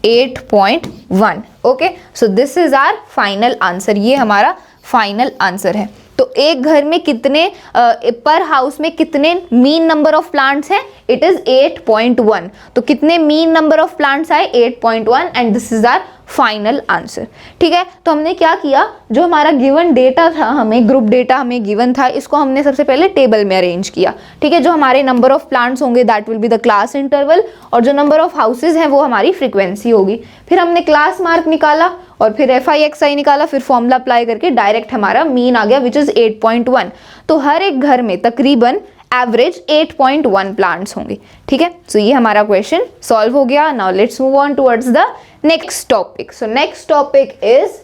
8.1। Okay, so this is our final answer. ये हमारा फाइनल आंसर है। तो एक घर में कितने पर हाउस में कितने मीन नंबर ऑफ प्लांट्स हैं, इट इज 8.1। तो कितने मीन नंबर ऑफ प्लांट्स आए, 8.1 and this is our final answer. ठीक है, तो हमने क्या किया, जो हमारा गिवन डेटा था, हमें ग्रुप डेटा हमें गिवन था, इसको हमने सबसे पहले टेबल में अरेंज किया। ठीक है, जो हमारे नंबर ऑफ प्लांट्स होंगे that will be the class interval, और जो नंबर ऑफ हाउसेज हैं वो हमारी फ्रीक्वेंसी होगी। फिर हमने क्लास मार्क निकाला और फिर FI/XI निकाला, फिर फॉर्मूला अप्लाई करके डायरेक्ट हमारा मीन आ गया विच इज 8.1। तो हर एक घर में तकरीबन एवरेज 8.1 प्लांट्स होंगे। ठीक है, सो ये हमारा क्वेश्चन सॉल्व हो गया। Now let's move on towards the next topic. So next topic is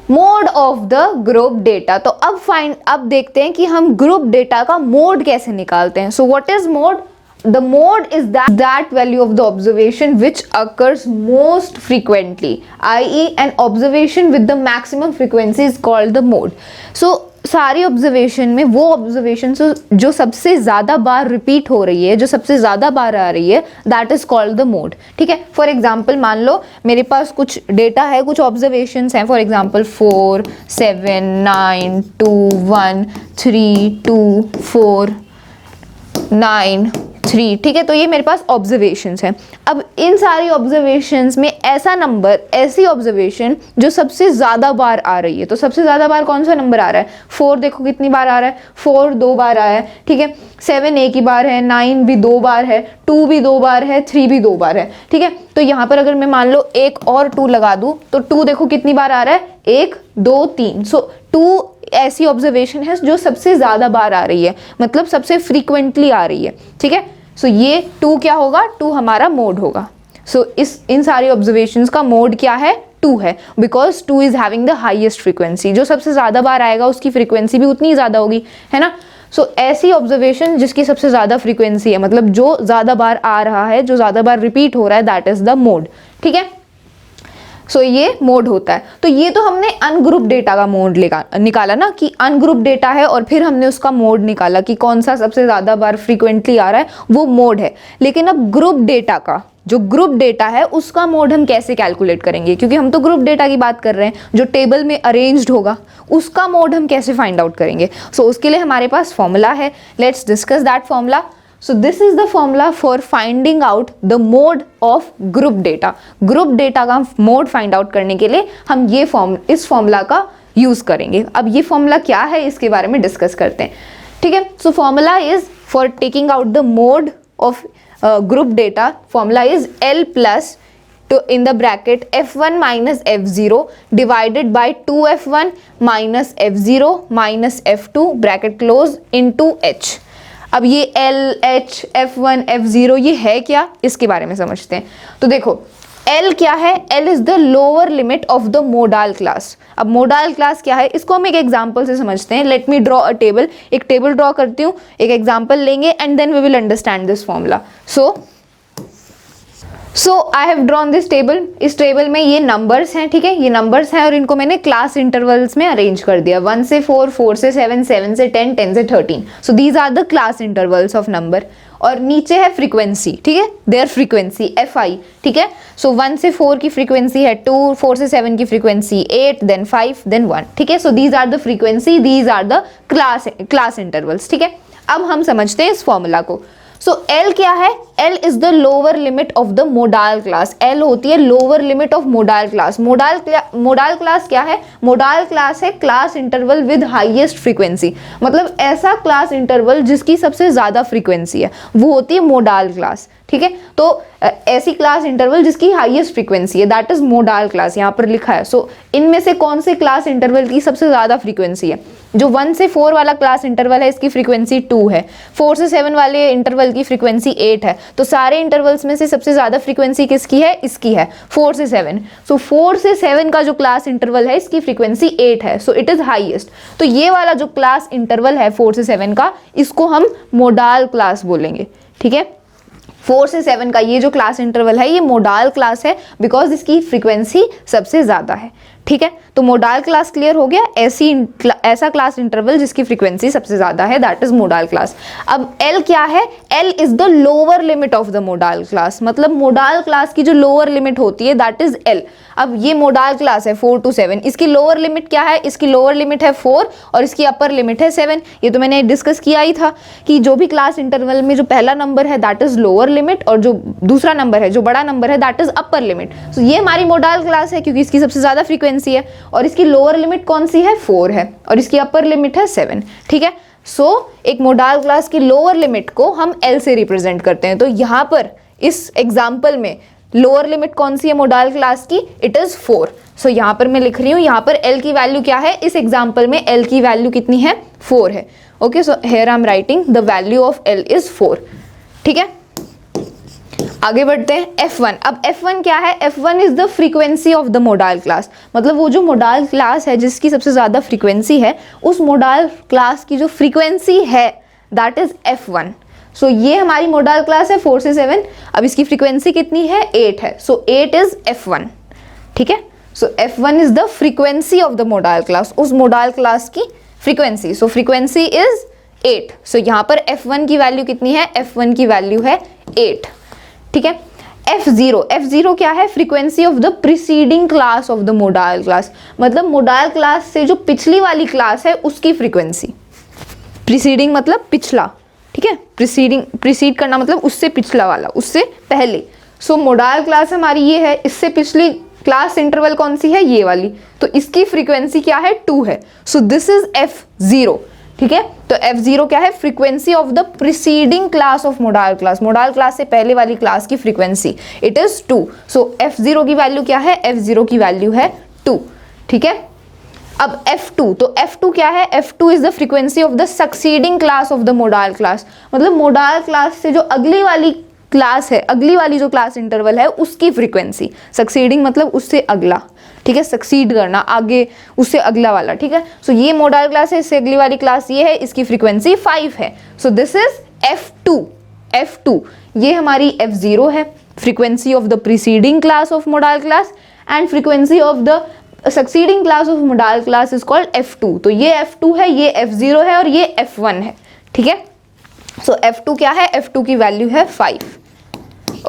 mode of the group data. तो अब देखते हैं कि हम ग्रुप डेटा का मोड कैसे निकालते हैं। So what is mode? The mode is that value of the observation which occurs most frequently, i.e. an observation with the maximum frequency is called the mode. So सारी observation में वो observation जो सबसे ज़्यादा बार repeat हो रही है, जो सबसे ज़्यादा बार आ रही है, that is called the mode. ठीक है, फॉर एग्जाम्पल मान लो मेरे पास कुछ डेटा है, कुछ ऑब्जर्वेशंस हैं, फॉर एग्जाम्पल 4 7 9 2 1 3 2 4 9 3। ठीक है, तो ये मेरे पास ऑब्जर्वेशंस हैं। अब इन सारी ऑब्जर्वेशंस में ऐसा नंबर, ऐसी ऑब्जर्वेशन जो सबसे ज़्यादा बार आ रही है, तो सबसे ज़्यादा बार कौन सा नंबर आ रहा है? 4 देखो कितनी बार आ रहा है, 4 2 बार आया है। ठीक है, 7 एक ही बार है, 9 भी 2 बार है, 2 भी 2 बार है, 3 भी 2 बार है। ठीक है, तो यहाँ पर अगर मैं मान लो एक और 2 लगा दूँ तो 2 देखो कितनी बार आ रहा है, 1 2 3। सो 2 ऐसी ऑब्जर्वेशन है जो सबसे ज़्यादा बार आ रही है, मतलब सबसे फ्रीक्वेंटली आ रही है। ठीक है, सो ये 2 क्या होगा, 2 हमारा मोड होगा। सो इन सारी ऑब्जर्वेशंस का मोड क्या है, 2 है, because 2 is having the highest frequency. जो सबसे ज़्यादा बार आएगा उसकी फ्रीक्वेंसी भी उतनी ज़्यादा होगी, है ना। सो ऐसी ऑब्जर्वेशन जिसकी सबसे ज़्यादा फ्रीक्वेंसी है, मतलब जो ज़्यादा बार आ रहा है, जो ज़्यादा बार रिपीट हो रहा है, दैट इज द मोड। ठीक है, सो ये मोड होता है। तो ये तो हमने अनग्रुप डेटा का मोड निकाला ना, कि अनग्रुप डेटा है और फिर हमने उसका मोड निकाला कि कौन सा सबसे ज़्यादा बार फ्रीक्वेंटली आ रहा है, वो मोड है। लेकिन अब ग्रुप डेटा का, जो ग्रुप डेटा है उसका मोड हम कैसे कैलकुलेट करेंगे, क्योंकि हम तो ग्रुप डेटा की बात कर रहे हैं, जो टेबल में अरेंज्ड होगा उसका मोड हम कैसे फाइंड आउट करेंगे। सो उसके लिए हमारे पास फॉर्मूला है, let's discuss that formula. So this is the formula for finding out the mode of group data. Group data का mode find out करने के लिए हम ये इस फॉर्मूला का यूज करेंगे। अब ये फॉर्मूला क्या है इसके बारे में डिस्कस करते हैं, ठीक है। So formula is for taking out the mode of group data, formula is L plus तो in the bracket F1 minus F0 divided by 2F1 minus F0 minus F2 bracket close into H। अब ये L, H, F1, F0 ये है क्या, इसके बारे में समझते हैं। तो देखो L क्या है, L is the lower limit of the modal class. अब मोडाल क्लास क्या है इसको हम एक एग्जांपल से समझते हैं। Let me draw a table, एक टेबल ड्रॉ करती हूँ, एक एग्जांपल लेंगे and then we will understand this formula. So I have drawn this table. इस टेबल में ये नंबर्स हैं, ठीक है, ये नंबर्स हैं और इनको मैंने क्लास इंटरवल्स में अरेंज कर दिया, 1 से 4, 4 से 7, 7 से 10, 10 से 13। So these are the class intervals of number. और नीचे है फ्रीक्वेंसी, ठीक है, देयर फ्रीक्वेंसी FI, ठीक है। सो 1 से 4 की फ्रीक्वेंसी है 2, 4 से 7 की फ्रीक्वेंसी 8, देन 5, देन 1, ठीक है। So these are the frequency, these are the class intervals, ठीक है। अब हम समझते हैं इस फॉर्मूला को। सो L क्या है, L is the lower limit of the modal class. L होती है lower limit of modal class. Modal class क्या है, मोडाल क्लास है class interval with highest frequency, मतलब ऐसा क्लास इंटरवल जिसकी सबसे ज्यादा फ्रीक्वेंसी है वो होती है मोडाल क्लास, ठीक है। तो ऐसी क्लास इंटरवल जिसकी हाईएस्ट फ्रीक्वेंसी है, दैट इज मोडाल क्लास, यहाँ पर लिखा है। सो इनमें से कौन से क्लास इंटरवल की सबसे ज्यादा फ्रीक्वेंसी है, जो 1 से 4 वाला क्लास इंटरवल है इसकी फ्रीक्वेंसी 2 है, 4 से 7 वाले इंटरवल की फ्रीक्वेंसी 8 है। तो सारे इंटरवल्स में से सबसे ज्यादा फ्रीक्वेंसी किसकी है, इसकी है, 4 से 7। सो 4 से 7 का जो क्लास इंटरवल है इसकी फ्रीक्वेंसी 8 है, सो इट इज हाईएस्ट। तो ये वाला जो क्लास इंटरवल है 4 से 7 का, इसको हम मोडाल क्लास बोलेंगे, ठीक है। 4 से 7 का ये जो क्लास इंटरवल है ये मोडाल क्लास है, बिकॉज इसकी फ्रीक्वेंसी सबसे ज्यादा है, ठीक है। तो मोडाल क्लास क्लियर हो गया, ऐसा क्लास इंटरवल जिसकी फ्रीक्वेंसी सबसे ज्यादा है, दैट इज मोडाल क्लास। अब L क्या है, L is the lower limit of the modal class, मतलब मोडाल क्लास की जो लोअर लिमिट होती है दैट इज L। अब ये मोडाल क्लास है 4 to 7, इसकी लोअर लिमिट क्या है, इसकी लोअर लिमिट है 4 और इसकी अपर लिमिट है 7। ये तो मैंने डिस्कस किया ही था कि जो भी क्लास इंटरवल में जो पहला नंबर है दैट इज लोअर लिमिट और जो दूसरा नंबर है, जो बड़ा नंबर है, दैट इज अपर लिमिट। सो ये हमारी मोडाल क्लास है क्योंकि इसकी सबसे ज्यादा फ्रीक्वेंसी है और इसकी लोअर लिमिट कौन सी है, 4 है और इसकी अपर लिमिट है 7, ठीक है। सो एक मोडाल क्लास की लोअर लिमिट को हम L से रिप्रेजेंट करते हैं। तो यहाँ पर इस एग्जाम्पल में लोअर लिमिट कौन सी है मोडाल क्लास की, इट इज 4। सो यहाँ पर मैं लिख रही हूँ, यहाँ पर L की वैल्यू क्या है, इस एग्जाम्पल में L की वैल्यू कितनी है, 4 है। Okay, so here I am writing the value of L is 4, ठीक है। आगे बढ़ते हैं F1। अब F1 क्या है, F1 is the frequency of the modal class, मतलब वो जो मोडाल क्लास है जिसकी सबसे ज्यादा फ्रीक्वेंसी है, उस मोडाल क्लास की जो फ्रीक्वेंसी है दैट इज F1। सो ये हमारी मोडाल क्लास है 4 से 7, अब इसकी फ्रीक्वेंसी कितनी है, 8 है, सो 8 इज F1, ठीक है। सो F1 is the frequency of the modal class, उस मोडाल क्लास की फ्रीक्वेंसी, सो फ्रीक्वेंसी इज 8। सो यहाँ पर F1 की वैल्यू कितनी है, F1 की वैल्यू है 8, ठीक है। F0 क्या है, frequency of the preceding class of the modal class, मतलब मोडाल क्लास से जो पिछली वाली क्लास है उसकी फ्रीक्वेंसी। प्रीसीडिंग मतलब पिछला, ठीक है, प्रीसीड करना मतलब उससे पिछला वाला, उससे पहले। सो मोडाल क्लास हमारी ये है, इससे पिछली क्लास इंटरवल कौन सी है, ये वाली, तो इसकी फ्रीक्वेंसी क्या है, 2 है। सो दिस इज F0, ठीक है। तो F0 क्या है, frequency of the preceding class of modal class, modal class से पहले वाली क्लास की frequency, it is 2। So F0 की वैल्यू क्या है, F0 की वैल्यू है 2, ठीक है। अब F2, तो F2 क्या है, F2 is the frequency of the succeeding class of the modal class, मतलब मोडाल क्लास से जो अगली वाली क्लास है, अगली वाली जो क्लास इंटरवल है उसकी फ्रीक्वेंसी। सक्सीडिंग मतलब उससे अगला, ठीक है, सक्सीड करना, आगे उससे अगला वाला, ठीक है। सो ये मोडाल क्लास है, इससे अगली वाली क्लास ये है, इसकी फ्रीक्वेंसी 5 है। So this is F2। ये हमारी F0 है, frequency of the preceding class of modal class, and frequency of the succeeding class of modal class is called f2. तो ये f2 है, ये f0 है और ये f1 है, ठीक है। सो f2 क्या है, f2 की वैल्यू है 5।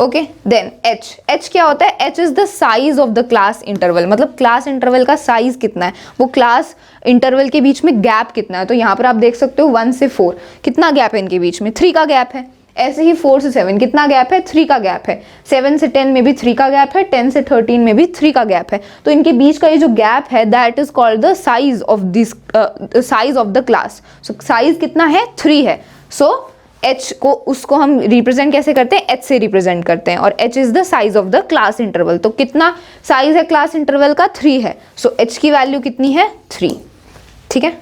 ओके, देन h क्या होता है, h is the size of the class interval, मतलब क्लास इंटरवल का साइज कितना है, वो क्लास इंटरवल के बीच में गैप कितना है। तो यहाँ पर आप देख सकते हो 1 से 4 कितना गैप है इनके बीच में, 3 का गैप है। ऐसे ही 4 से 7 कितना गैप है, 3 का गैप है। 7 से 10 में भी 3 का गैप है, 10 से 13 में भी 3 का गैप है। तो इनके बीच का ये जो गैप है that is called the size of this size of the class. So size कितना है, 3 है। सो h को उसको हम रिप्रेजेंट कैसे करते हैं, h से रिप्रेजेंट करते हैं, और h is the size of the class interval. तो कितना साइज है क्लास इंटरवल का, 3 है। सो h की वैल्यू कितनी है, 3, ठीक है।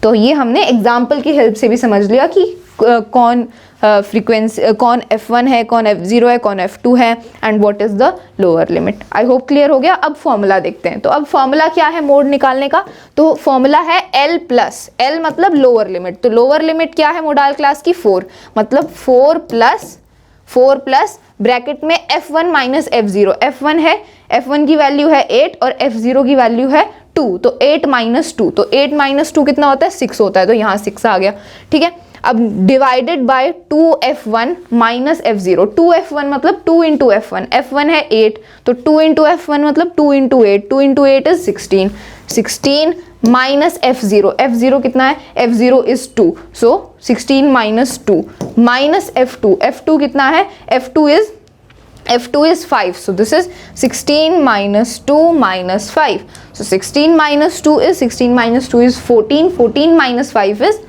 तो ये हमने एग्जाम्पल की हेल्प से भी समझ लिया कि कौन फ्रीक्वेंसी, कौन f1 है, कौन f0 है, कौन f2 है, and what is the lower limit. I hope clear हो गया। अब फॉर्मूला देखते हैं। तो अब फॉर्मूला क्या है मोड निकालने का, तो फॉर्मूला है L प्लस, L मतलब लोअर लिमिट। तो लोअर लिमिट क्या है मोडाल क्लास की, 4, मतलब 4 प्लस ब्रैकेट में f1 माइनस f0। f1 है, f1 की वैल्यू है 8 और f0 की वैल्यू है 2, तो 8 माइनस 2, तो 8 माइनस 2 कितना होता है, 6 होता है। तो यहाँ 6 आ गया, ठीक है। अब divided by 2f1 minus f0, 2f1 मतलब 2 इंटू f1, f1 है 8, तो 2 इंटू f1 मतलब 2 into 8, 2 into 8 is 16, 16 minus f0, f0 कितना है, f0 is 2, so 16 minus 2 minus f2, f2 कितना है, f2 is 5, so this is 16 minus 2 minus 5, so 16 minus 2 is 16 minus 2 is 14, 14 minus 5 is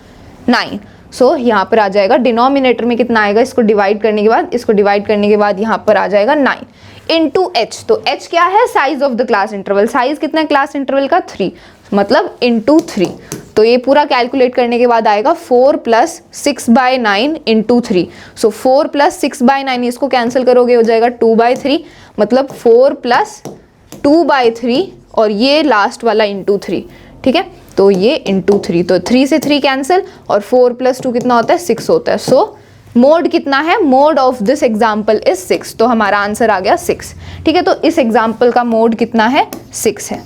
9। सो यहाँ पर आ जाएगा डिनोमिनेटर में कितना आएगा, इसको डिवाइड करने के बाद यहाँ पर आ जाएगा 9 इंटू h। तो h क्या है, size of the class interval, size कितना है क्लास इंटरवल का, 3, मतलब इंटू 3। तो ये पूरा कैलकुलेट करने के बाद आएगा 4 प्लस 6/9 इंटू 3। सो 4 प्लस 6/9, इसको कैंसिल करोगे हो जाएगा 2/3, मतलब 4 प्लस 2/3 और ये लास्ट वाला इंटू 3, ठीक है। तो ये इंटू 3, तो 3 से 3 कैंसिल और 4 प्लस 2 कितना होता है, 6 होता है। सो मोड कितना है, mode of this example is 6, तो हमारा आंसर आ गया 6, ठीक है। तो इस एग्जाम्पल का मोड कितना है, 6 है,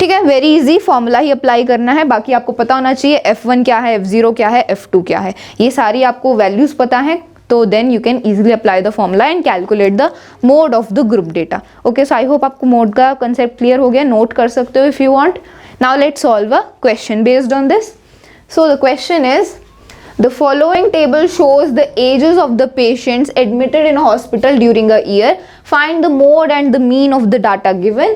ठीक है। वेरी इजी, फॉर्मूला ही अप्लाई करना है, बाकी आपको पता होना चाहिए f1 क्या है, f0 क्या है, f2 क्या है, ये सारी आपको वैल्यूज पता है। तो then you can easily apply the formula and calculate the mode of the group data. Okay, so I hope आपको मोड का कंसेप्ट क्लियर हो गया, नोट कर सकते हो if you want. Now let's solve a question based on this. So the question is, the following table shows the ages of the patients admitted in a hospital during a year. Find the mode and the mean of the data given.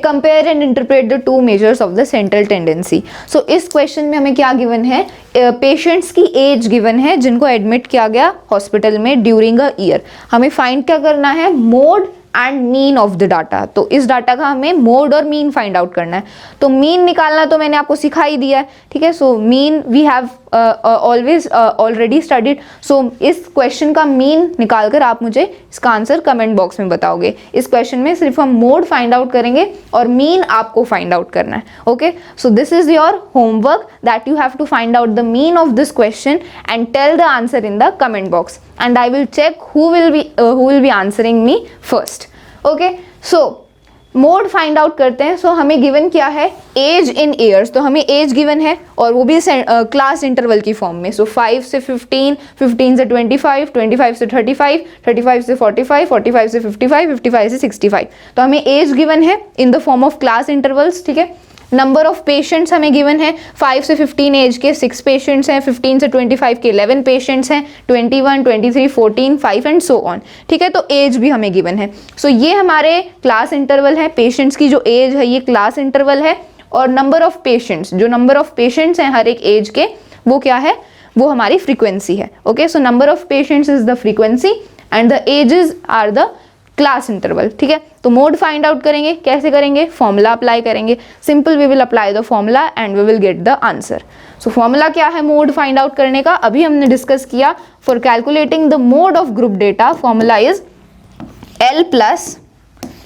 Compare and interpret the two measures of the central tendency. So इस question में हमें क्या given है, patients की as given है जिनको admit किया गया हॉस्पिटल में ड्यूरिंग अ ईयर। हमें फाइंड क्या करना है, mode and mean of the data. तो इस डाटा का हमें मोड और मीन फाइंड आउट करना है। तो मीन निकालना तो मैंने आपको सिखा ही दिया है, ठीक है। So mean we have always already studied. So इस क्वेश्चन का मीन निकालकर आप मुझे इसका आंसर कमेंट बॉक्स में बताओगे। इस क्वेश्चन में सिर्फ हम मोड फाइंड आउट करेंगे और मीन आपको फाइंड आउट करना है। Okay, so this is your homework that you have to find out the mean of this question and tell the answer in the comment box, and I will check who will be answering me first. Okay, so mode find out करते हैं। सो हमें given क्या है, as in years. तो हमें as given है और वो भी क्लास इंटरवल की फॉर्म में। सो 5 से 15, 15 से 25, 25 से 35, 35 से 45, 45 से 55, 55 से 65। तो हमें एज गिवन है in the form of class intervals, ठीक है। नंबर ऑफ पेशेंट्स हमें गिवन है, 5 से 15 एज के 6 पेशेंट्स हैं, 15 से 25 के 11 पेशेंट्स हैं, 21, 23, 14, 5 एंड सो ऑन, ठीक है। तो एज भी हमें गिवन है। सो ये हमारे क्लास इंटरवल है, पेशेंट्स की जो एज है ये क्लास इंटरवल है, और नंबर ऑफ पेशेंट्स, जो नंबर ऑफ पेशेंट्स हैं हर एक एज के, वो क्या है, वो हमारी फ्रीक्वेंसी है। Okay, so number of patients is the frequency and the ages are the class interval, ठीक है। तो मोड फाइंड आउट करेंगे, कैसे करेंगे, फॉर्मूला अप्लाई करेंगे। Simple, we will apply the formula and we will get the answer. So formula क्या है mode find out करने का, अभी हमने डिस्कस किया। For calculating the mode of group data, formula is L plus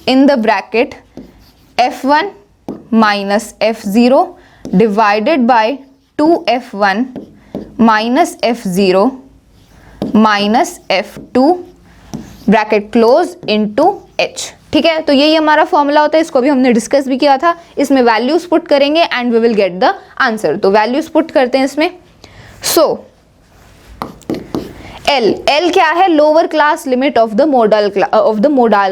in the bracket f1 minus f0 divided by 2f1 minus f0 minus f2 bracket close into h, ठीक है, तो यही हमारा फॉर्मूला होता है, इसको भी हमने डिस्कस भी किया था। इसमें वैल्यूज पुट करेंगे and we will get the answer. तो वैल्यूज पुट करते हैं इसमें। सो L क्या है? Lower class limit of the modal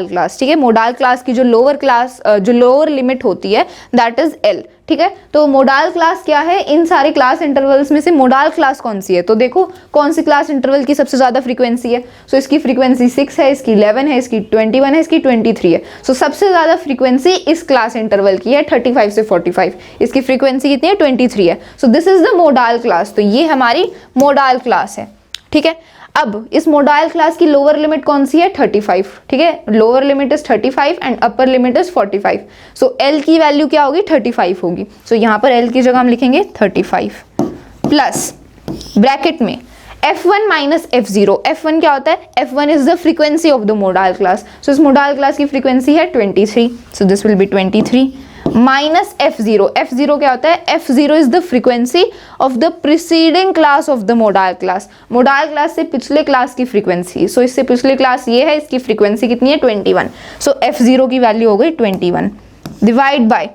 class. ठीक है, मोडाल क्लास की जो लोअर लिमिट होती है दैट इज L। ठीक है, तो मोडाल क्लास क्या है? इन सारे क्लास इंटरवल्स में से मोडाल क्लास कौन सी है? तो देखो कौन सी क्लास इंटरवल की सबसे ज्यादा फ्रीक्वेंसी है। सो इसकी फ्रीक्वेंसी 6 है, इसकी 11 है, इसकी 21 है, इसकी 23 है। सो सबसे ज्यादा फ्रीक्वेंसी इस क्लास इंटरवल की है 35 से 45। इसकी फ्रीक्वेंसी कितनी है? 23 है। So this is the modal class. तो ये हमारी मोडाल क्लास है। ठीक है, अब इस मोडाइल क्लास की लोअर लिमिट कौन सी है? 35। ठीक है, lower limit is 35 and upper limit is 45। So L की वैल्यू क्या होगी? 35 होगी। सो यहाँ पर L की जगह हम लिखेंगे 35 प्लस ब्रैकेट में F1 माइनस F0। F1 क्या होता है? F1 is the frequency of the modal class. So इस मोडाइल क्लास की फ्रीक्वेंसी है 23। So this will be 23 minus F0। F0 क्या होता है? F0 is the frequency of the preceding class of the modal class. Modal class से पिछले class की frequency. सो इससे पिछले क्लास ये है, इसकी फ्रीक्वेंसी कितनी है? 21। सो F0 की वैल्यू हो गई 21 divide by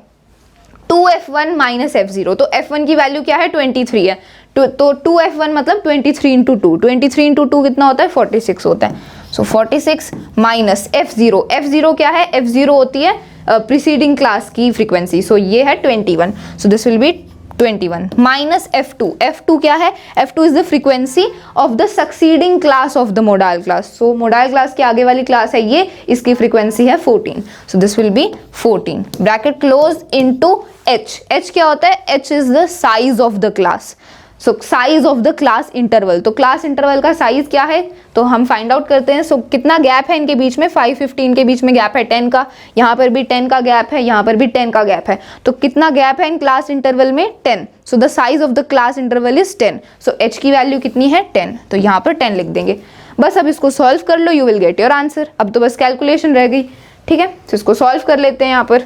2F1 minus F0। तो F1 की वैल्यू क्या है? 23 है। तो 2F1 मतलब 23 इंटू 2। 23 इंटू 2 कितना होता है? 46 होता है। सो 46 माइनस F0। F0 क्या है? F0 होती है प्रीसीडिंग क्लास की फ्रीक्वेंसी। सो ये है 21। So this will be 21 minus F2। F2 क्या है? F2 is the frequency of the succeeding class of the modal class. So modal class के आगे वाली क्लास है ये, इसकी फ्रीक्वेंसी है 14। सो this will B 14 bracket close into H। H क्या होता है? H is the size of the class. So size of the class interval. तो क्लास इंटरवल का साइज क्या है? तो हम फाइंड आउट करते हैं। सो कितना गैप है इनके बीच में? 5-15 के बीच में गैप है 10 का। यहाँ पर भी 10 का गैप है, यहाँ पर भी 10 का गैप है। तो कितना गैप है इन क्लास इंटरवल में? 10। So the size of the class interval is 10। So H की वैल्यू कितनी है? 10। तो यहाँ पर 10 लिख देंगे। बस अब इसको सॉल्व कर लो, you will get your answer. अब तो बस कैलकुलेशन रह गई। ठीक है, तो इसको सॉल्व कर लेते हैं यहाँ पर।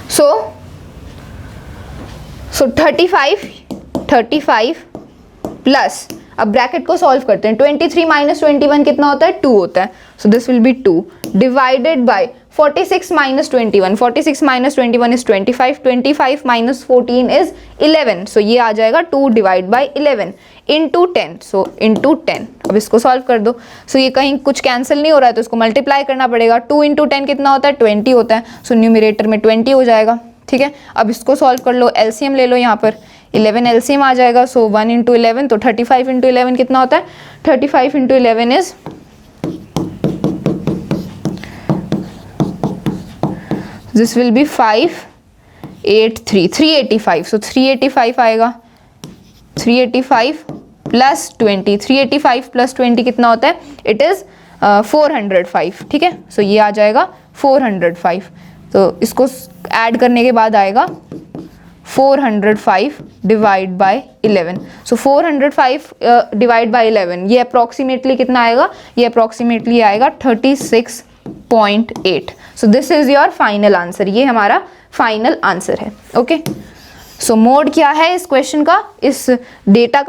सो 35 प्लस, अब ब्रैकेट को सॉल्व करते हैं। 23 माइनस 21 कितना होता है? 2 होता है। So this will B 2 divided by 46 minus 21। 46 minus 21 is 25। 25 minus 14 is 11। सो ये आ जाएगा 2 divide by 11 into 10। So into 10। अब इसको सॉल्व कर दो। सो ये कहीं कुछ कैंसिल नहीं हो रहा है तो इसको मल्टीप्लाई करना पड़ेगा। 2 इंटू 10 कितना होता है? 20 होता है। सो न्यूमरेटर में 20 हो जाएगा। ठीक है, अब इसको सॉल्व कर लो, एलसीएम ले लो। यहाँ पर 11 एलसीएम आ जाएगा। सो 1 इंटू 11 तो 35 इंटू 11 कितना होता है? 35 into 11 is this will B 583 385। सो 385 आएगा। 385 प्लस 20, 385 प्लस 20 कितना होता है? It is 405। ठीक है, सो ये आ जाएगा 405। तो इसको ऐड करने के बाद आएगा 405 divide by 11। So 405 divide by 11 ये अप्रॉक्सीमेटली कितना आएगा? ये अप्रॉक्सीमेटली आएगा 36.8। सो this is your final answer. ये हमारा फाइनल आंसर है। ओके, सो मोड क्या है इस क्वेश्चन का? इस डेटा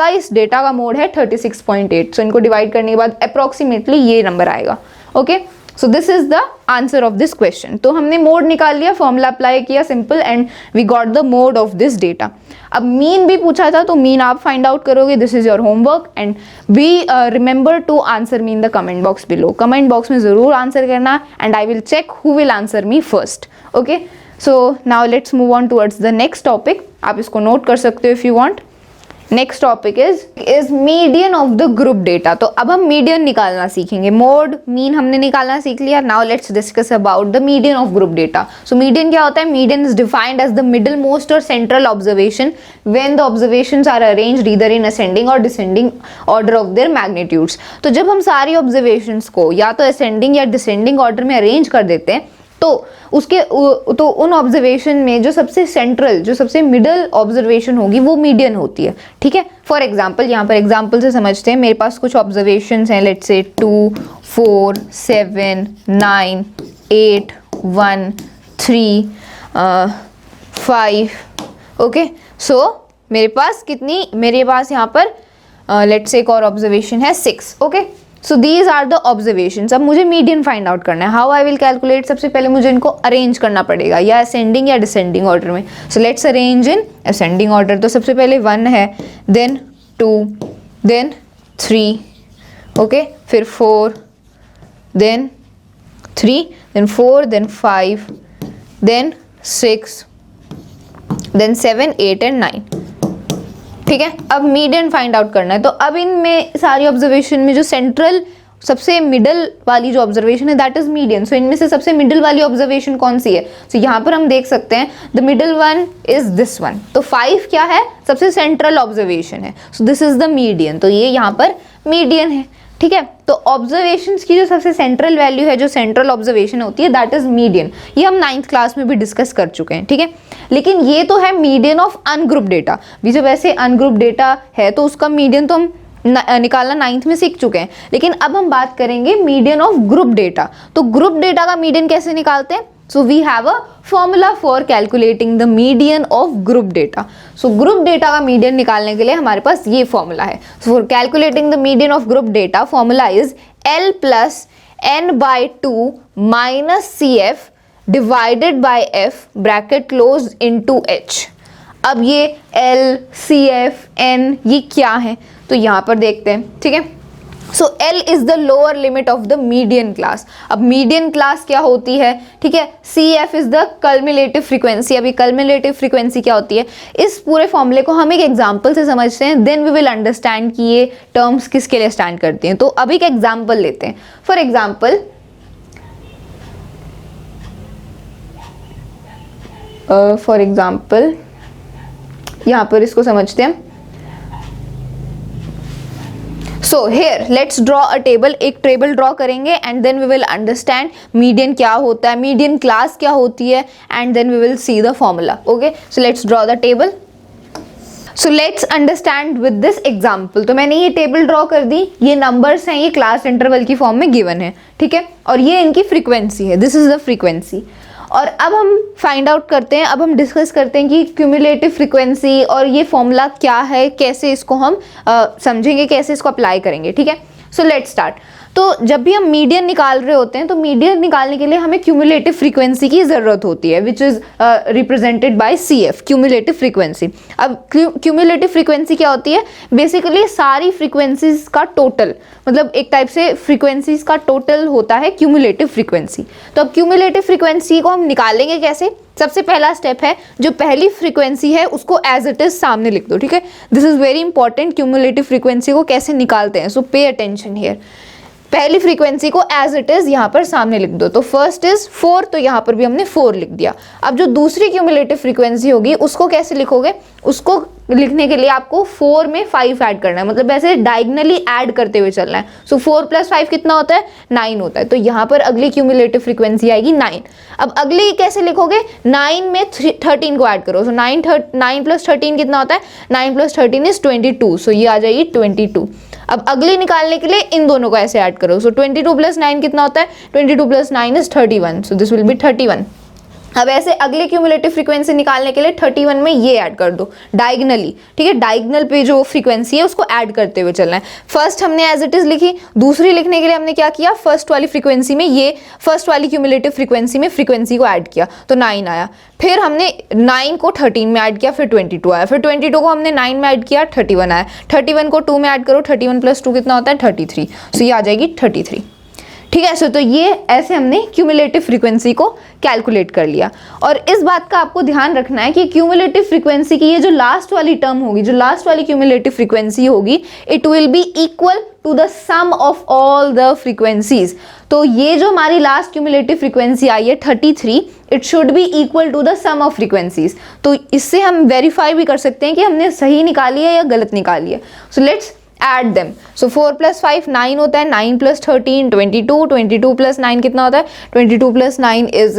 का मोड है 36.8। सो इनको डिवाइड करने के बाद अप्रॉक्सीमेटली ये नंबर आएगा। Okay, so this is the answer of this question. तो हमने मोड निकाल लिया, फॉर्मूला अप्लाई किया simple and we got the mode of this data. अब मीन भी पूछा था तो मीन आप फाइंड आउट करोगे। This is your homework and be remember to answer me in the comment box below. Comment box में जरूर आंसर करना and I will check who will answer me first. Okay, so now let's move on towards the next topic. आप इसको note कर सकते हो if you want. Next topic is median of the group data. तो अब हम median निकालना सीखेंगे। मोड मीन हमने निकालना सीख लिया। Now let's discuss about the median of group data. So median क्या होता है? Median is defined as the middle most or central observation when the observations are arranged either in ascending or descending order of their magnitudes. तो जब हम सारी observations को या तो असेंडिंग या डिसेंडिंग ऑर्डर में अरेंज कर देते हैं तो उन ऑब्जर्वेशन में जो सबसे सेंट्रल, जो सबसे मिडल ऑब्जर्वेशन होगी वो मीडियन होती है। ठीक है, फॉर एग्जांपल यहाँ पर एग्जांपल से समझते हैं। मेरे पास कुछ ऑब्जर्वेशंस हैं, लेट्स से 2, 4, 7, 9, 8, 1, 3, 5। ओके, सो मेरे पास यहाँ पर लेट्स से एक और ऑब्जर्वेशन है 6। Okay, so these are the observations. अब मुझे मीडियन फाइंड आउट करना है। How I will calculate? सबसे पहले मुझे इनको अरेंज करना पड़ेगा, या असेंडिंग या डिसेंडिंग ऑर्डर में। So let's arrange in ascending order. तो सबसे पहले 1 है, देन 2, देन 3, ओके, फिर 4, then 3, then 4, then 5, then 6, then 7, 8 and 9। ठीक है, अब मीडियन फाइंड आउट करना है। तो अब इनमें सारी ऑब्जर्वेशन में जो सेंट्रल सबसे मिडल वाली जो ऑब्जर्वेशन है दैट इज मीडियन। सो इनमें से सबसे मिडल वाली ऑब्जर्वेशन कौन सी है? सो यहाँ पर हम देख सकते हैं the middle one is this one. तो 5 क्या है? सबसे सेंट्रल ऑब्जर्वेशन है। So this is the median, तो ये यहाँ पर मीडियन है। ठीक है, तो ऑब्जर्वेशंस की जो सबसे सेंट्रल वैल्यू है, जो सेंट्रल ऑब्जर्वेशन होती है दैट इज मीडियन। ये हम 9th क्लास में भी डिस्कस कर चुके हैं। ठीक है, लेकिन ये तो है मीडियन ऑफ अनग्रुप डेटा। भी जब ऐसे अनग्रुप डेटा है तो उसका मीडियन तो हम निकालना 9th में सीख चुके हैं। लेकिन अब हम बात करेंगे मीडियन ऑफ ग्रुप डेटा। तो ग्रुप डेटा का मीडियन कैसे निकालते हैं? So we have a formula for calculating the median of group data. So group data का median निकालने के लिए हमारे पास ये formula है। So for calculating the median of group data, formula is L plus N by 2 minus CF divided by F bracket closed into H। अब ये L, CF, N ये क्या है? तो यहाँ पर देखते हैं। ठीक है, सो L is the lower limit of the median class. अब मीडियन क्लास क्या होती है? ठीक है, CF इज द कल्मुलेटिव फ्रीक्वेंसी। अभी कल्मुलेटिव फ्रीक्वेंसी क्या होती है? इस पूरे फॉर्मूले को हम एक एग्जांपल से समझते हैं, देन वी विल अंडरस्टैंड कि ये टर्म्स किसके लिए स्टैंड करती हैं। तो अभी एक एग्जांपल लेते हैं। फॉर एग्जांपल यहाँ पर इसको समझते हैं। So here let's draw a table. एक टेबल ड्रॉ करेंगे and then we will understand median क्या होता है, मीडियन क्लास क्या होती है, and then we will see the formula. Okay, so let's draw the table. So let's understand with this example. तो मैंने ये टेबल ड्रॉ कर दी, ये नंबर्स हैं, ये क्लास इंटरवल की फॉर्म में गिवन है। ठीक है, और ये इनकी फ्रीक्वेंसी है, दिस इज द फ्रीक्वेंसी। और अब हम फाइंड आउट करते हैं, अब हम डिस्कस करते हैं कि क्यूमुलेटिव फ्रीक्वेंसी और ये फॉर्मूला क्या है, कैसे इसको हम समझेंगे, कैसे इसको अप्लाई करेंगे। ठीक है, सो लेट्स स्टार्ट। तो जब भी हम मीडियन निकाल रहे होते हैं तो मीडियन निकालने के लिए हमें क्यूमुलेटिव फ्रीक्वेंसी की ज़रूरत होती है, which is represented by CF, cumulative frequency. अब क्यूमुलेटिव फ्रीक्वेंसी क्या होती है? बेसिकली सारी फ्रीक्वेंसीज का टोटल, मतलब एक टाइप से फ्रीक्वेंसीज का टोटल होता है क्यूमुलेटिव फ्रीक्वेंसी। तो अब क्यूमुलेटिव फ्रीक्वेंसी को हम निकालेंगे कैसे? सबसे पहला स्टेप है, जो पहली फ्रीक्वेंसी है उसको एज इट इज सामने लिख दो। ठीक है, this is very important, cumulative frequency को कैसे निकालते हैं। सो पे अटेंशन हियर। पहली फ्रीक्वेंसी को एज इट इज यहाँ पर सामने लिख दो। तो फर्स्ट इज 4, तो यहाँ पर भी हमने 4 लिख दिया। अब जो दूसरी क्यूमुलेटिव फ्रीक्वेंसी होगी उसको कैसे लिखोगे? उसको लिखने के लिए आपको 4 में 5 ऐड करना है, मतलब ऐसे डायगनली ऐड करते हुए चलना है। सो 4 + 5 कितना होता है? 9 होता है। तो यहाँ पर अगली क्यूमुलेटिव फ्रीक्वेंसी आएगी 9। अब अगली कैसे लिखोगे? 9 में 13 को ऐड करो। सो 9 + 13 कितना होता है? 9 + 13 इज 22। सो ये आ जाएगी 22। अब अगली निकालने के लिए इन दोनों को ऐसे ऐड करो। सो 22 + 9 कितना होता है? 22 + 9 is 31। So this will B 31। अब ऐसे अगले क्यूमुलेटिव फ्रीक्वेंसी निकालने के लिए 31 में ये ऐड कर दो डायगनली। ठीक है, डायगनल पे जो फ्रीक्वेंसी है उसको ऐड करते हुए चलना है। फर्स्ट हमने एज इट इज लिखी, दूसरी लिखने के लिए हमने क्या किया? फर्स्ट वाली फ्रीक्वेंसी में ये फर्स्ट वाली क्यूमुलेटिव फ्रीक्वेंसी में फ्रीक्वेंसी को ऐड किया, तो 9 आया। फिर हमने 9 को 13 में ऐड किया, फिर 22 आया। फिर 22 को हमने 9 में ऐड किया, 31 आया। 31 को 2 में ऐड करो, 31 + 2 कितना होता है? 33। सो ये आ जाएगी 33। ठीक है, सो तो ये ऐसे हमने क्यूमुलेटिव फ्रीक्वेंसी को कैलकुलेट कर लिया। और इस बात का आपको ध्यान रखना है कि क्यूमुलेटिव फ्रीक्वेंसी की ये जो लास्ट वाली टर्म होगी, जो लास्ट वाली क्यूमुलेटिव फ्रीक्वेंसी होगी, it will be equal to the sum of all the frequencies. तो ये जो हमारी लास्ट क्यूमुलेटिव फ्रीक्वेंसी आई है 33, it should be equal to the sum of frequencies. तो इससे हम वेरीफाई भी कर सकते हैं कि हमने सही निकाली है या गलत निकाली है। So let's add them. So 4 + 5 9 होता है, 9 + 13 22, 22 + 9 कितना होता है? 22 + 9 is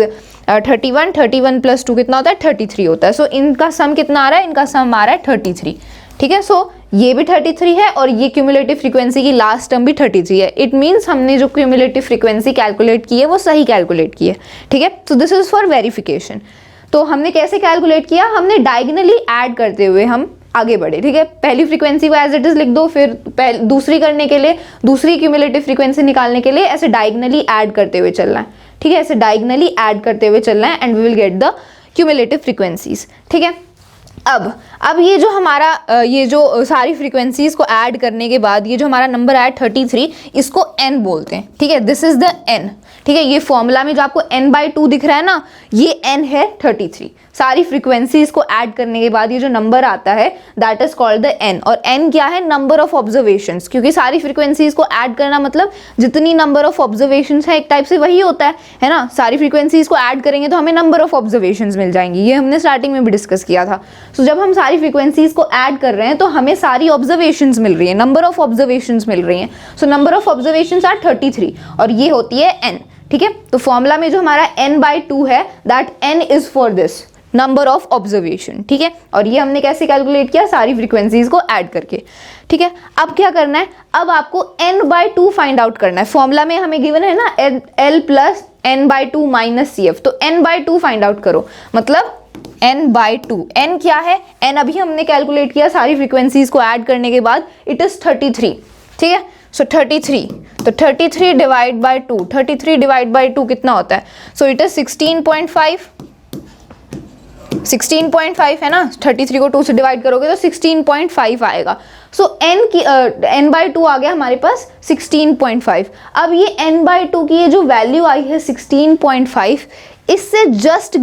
31, 31 + 2 कितना होता है? 33 होता है। सो इनका सम कितना आ रहा है? इनका सम आ रहा है 33। ठीक है, सो ये भी 33 है और ये क्यूमुलेटिव फ्रीक्वेंसी की लास्ट टर्म भी 33 है। इट मीन्स हमने जो क्यूमुलेटिव फ्रीक्वेंसी कैलकुलेट की है वो सही कैलकुलेट की है। ठीक है, so this is for verification. तो हमने कैसे कैलकुलेट किया? हमने डायगनली ऐड करते हुए हम आगे बढ़े, ठीक है। पहली फ्रीक्वेंसी को एज इट इज लिख दो, फिर दूसरी करने के लिए, दूसरी क्यूमुलेटिव फ्रीक्वेंसी निकालने के लिए ऐसे डायगनली ऐड करते हुए चलना है, ठीक है, ऐसे डायगनली ऐड करते हुए चलना है and we will get the cumulative frequencies, ठीक है। अब ये जो हमारा ये जो सारी फ्रीक्वेंसीज को ऐड करने के बाद ये जो हमारा नंबर आया 33, इसको n बोलते हैं, ठीक है, दिस इज द n, ठीक है। ये फॉर्मूला में जो आपको n/2 दिख रहा है ना, ये n है 33। सारी फ्रीक्वेंसीज को ऐड करने के बाद ये जो नंबर आता है that is called the n, और n क्या है, नंबर ऑफ ऑब्जर्वेशंस, क्योंकि सारी फ्रीक्वेंसीज को ऐड करना मतलब जितनी नंबर ऑफ ऑब्जर्वेशंस है एक टाइप से वही होता है ना। सारी फ्रीक्वेंसीज को ऐड करेंगे तो हमें नंबर ऑफ ऑब्जर्वेशंस मिल जाएंगी, ये हमने स्टार्टिंग में भी डिस्कस किया था। सो जब हम सारी फ्रीक्वेंसीज को ऐड कर रहे हैं तो हमें सारी ऑब्जर्वेशंस मिल रही है, नंबर ऑफ ऑब्जर्वेशंस मिल रही हैं। So number of observations are 33 और ये होती है n, ठीक है। तो फॉर्मूला में जो हमारा n/2 है that n is for this number of observation, ठीक है। और ये हमने कैसे कैलकुलेट किया, सारी फ्रीक्वेंसीज को ऐड करके, ठीक है। अब क्या करना है, अब आपको n/2 फाइंड आउट करना है। फॉर्मूला में हमें गिवन है ना l plus n/2 minus CF, तो n/2 फाइंड आउट करो, मतलब n/2, n क्या है, n अभी हमने कैलकुलेट किया सारी फ्रीक्वेंसीज को ऐड करने के बाद, इट इज 33, ठीक है। सो 33, तो 33 डिवाइड बाय 2, 33 डिवाइड बाय 2 कितना होता है, सो इट इज 16.5, 16.5 है ना। 33 को 2 से डिवाइड करोगे तो 16.5 आएगा। सो n/2 आ गया हमारे पास 16.5। अब ये n/2 की ये जो वैल्यू आई है 16.5, इससे जस्ट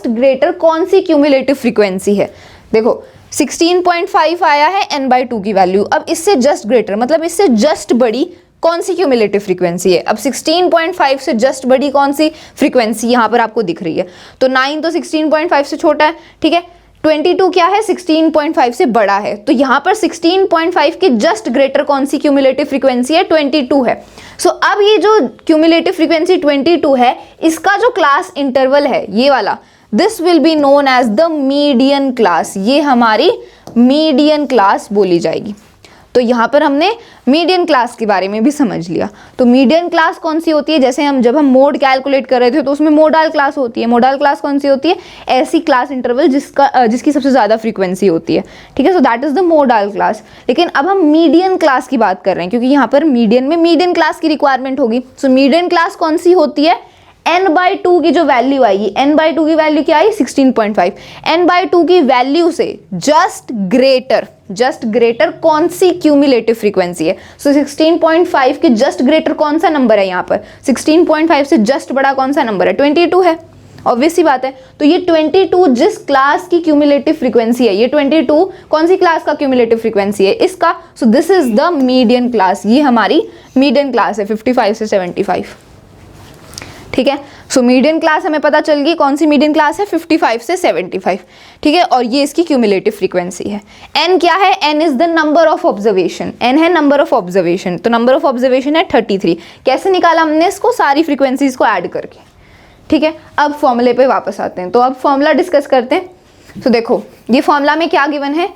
ग्रेटर कौन सी क्यूमुलेटिव फ्रीक्वेंसी है, देखो 16.5 आया है n/2 की वैल्यू, अब इससे जस्ट ग्रेटर मतलब इससे जस्ट बड़ी कौन सी क्यूमुलेटिव फ्रीक्वेंसी है। अब 16.5 से जस्ट बड़ी कौन सी फ्रीक्वेंसी यहाँ पर आपको दिख रही है, तो 9 तो 16.5 से छोटा है, ठीक है। 22 क्या है, 16.5 से बड़ा है, तो यहाँ पर 16.5 की जस्ट ग्रेटर कौन सी क्यूमुलेटिव फ्रीक्वेंसी है, 22 है। सो अब ये जो क्यूमुलेटिव फ्रीक्वेंसी 22 है, इसका जो क्लास इंटरवल है ये वाला, this will be known as the median class, ये हमारी मीडियन क्लास बोली जाएगी। तो यहाँ पर हमने मीडियन क्लास के बारे में भी समझ लिया। तो मीडियन क्लास कौन सी होती है, जैसे जब हम मोड कैलकुलेट कर रहे थे तो उसमें मोडाल क्लास होती है। मोडाल क्लास कौन सी होती है, ऐसी क्लास इंटरवल जिसकी सबसे ज़्यादा फ्रीक्वेंसी होती है, ठीक है। So that is the modal class. लेकिन अब हम मीडियन क्लास की बात कर रहे हैं, क्योंकि यहाँ पर मीडियन में मीडियन क्लास की रिक्वायरमेंट होगी। सो मीडियन क्लास कौन सी होती है, n/2 की जो वैल्यू आएगी, n/2 की वैल्यू क्या आई 16.5, n/2 की वैल्यू से जस्ट ग्रेटर कौन सी क्यूमुलेटिव फ्रीक्वेंसी है। सो 16.5 के जस्ट ग्रेटर कौन सा नंबर है, यहाँ पर 16.5 से जस्ट बड़ा कौन सा नंबर है, 22 है, ऑब्वियस सी बात है। तो ये 22 जिस क्लास की क्यूमुलेटिव फ्रीक्वेंसी है, ये 22 कौन सी क्लास का क्यूमुलेटिव फ्रीक्वेंसी है, इसका। सो this is the median class, ये हमारी मीडियन क्लास है 55 से 75, ठीक है। सो मीडियन क्लास हमें पता चल गई, कौन सी मीडियन क्लास है, 55 से 75, ठीक है। और ये इसकी क्यूमुलेटिव फ्रीक्वेंसी है। n क्या है, n is the number of observation, n है नंबर ऑफ ऑब्जर्वेशन, तो नंबर ऑफ ऑब्जर्वेशन है 33। कैसे निकाला हमने इसको, सारी फ्रीक्वेंसीज को ऐड करके, ठीक है। अब फॉर्मूले पे वापस आते हैं, तो अब फॉर्मूला डिस्कस करते हैं। तो देखो ये फॉर्मूला में क्या गिवन है,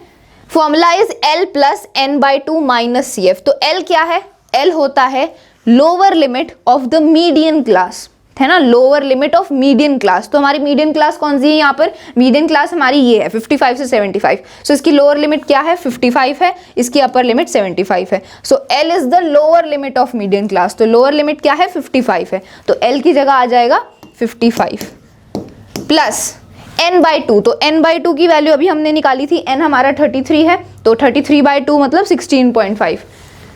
formula is l plus n/2 minus CF। तो l क्या है, l होता है lower limit of the median class, है ना, lower limit of median class. तो हमारी मीडियन क्लास कौन सी है, यहाँ पर मीडियन क्लास हमारी ये है 55 से 75। सो इसकी लोअर लिमिट क्या है, 55 है, इसकी अपर लिमिट 75 है। सो L is the lower limit of median class, तो लोअर लिमिट क्या है 55 है, तो L की जगह आ जाएगा 55 प्लस n/2। तो n/2 की वैल्यू अभी हमने निकाली थी, n हमारा 33 है, तो 33/2 मतलब 16.5,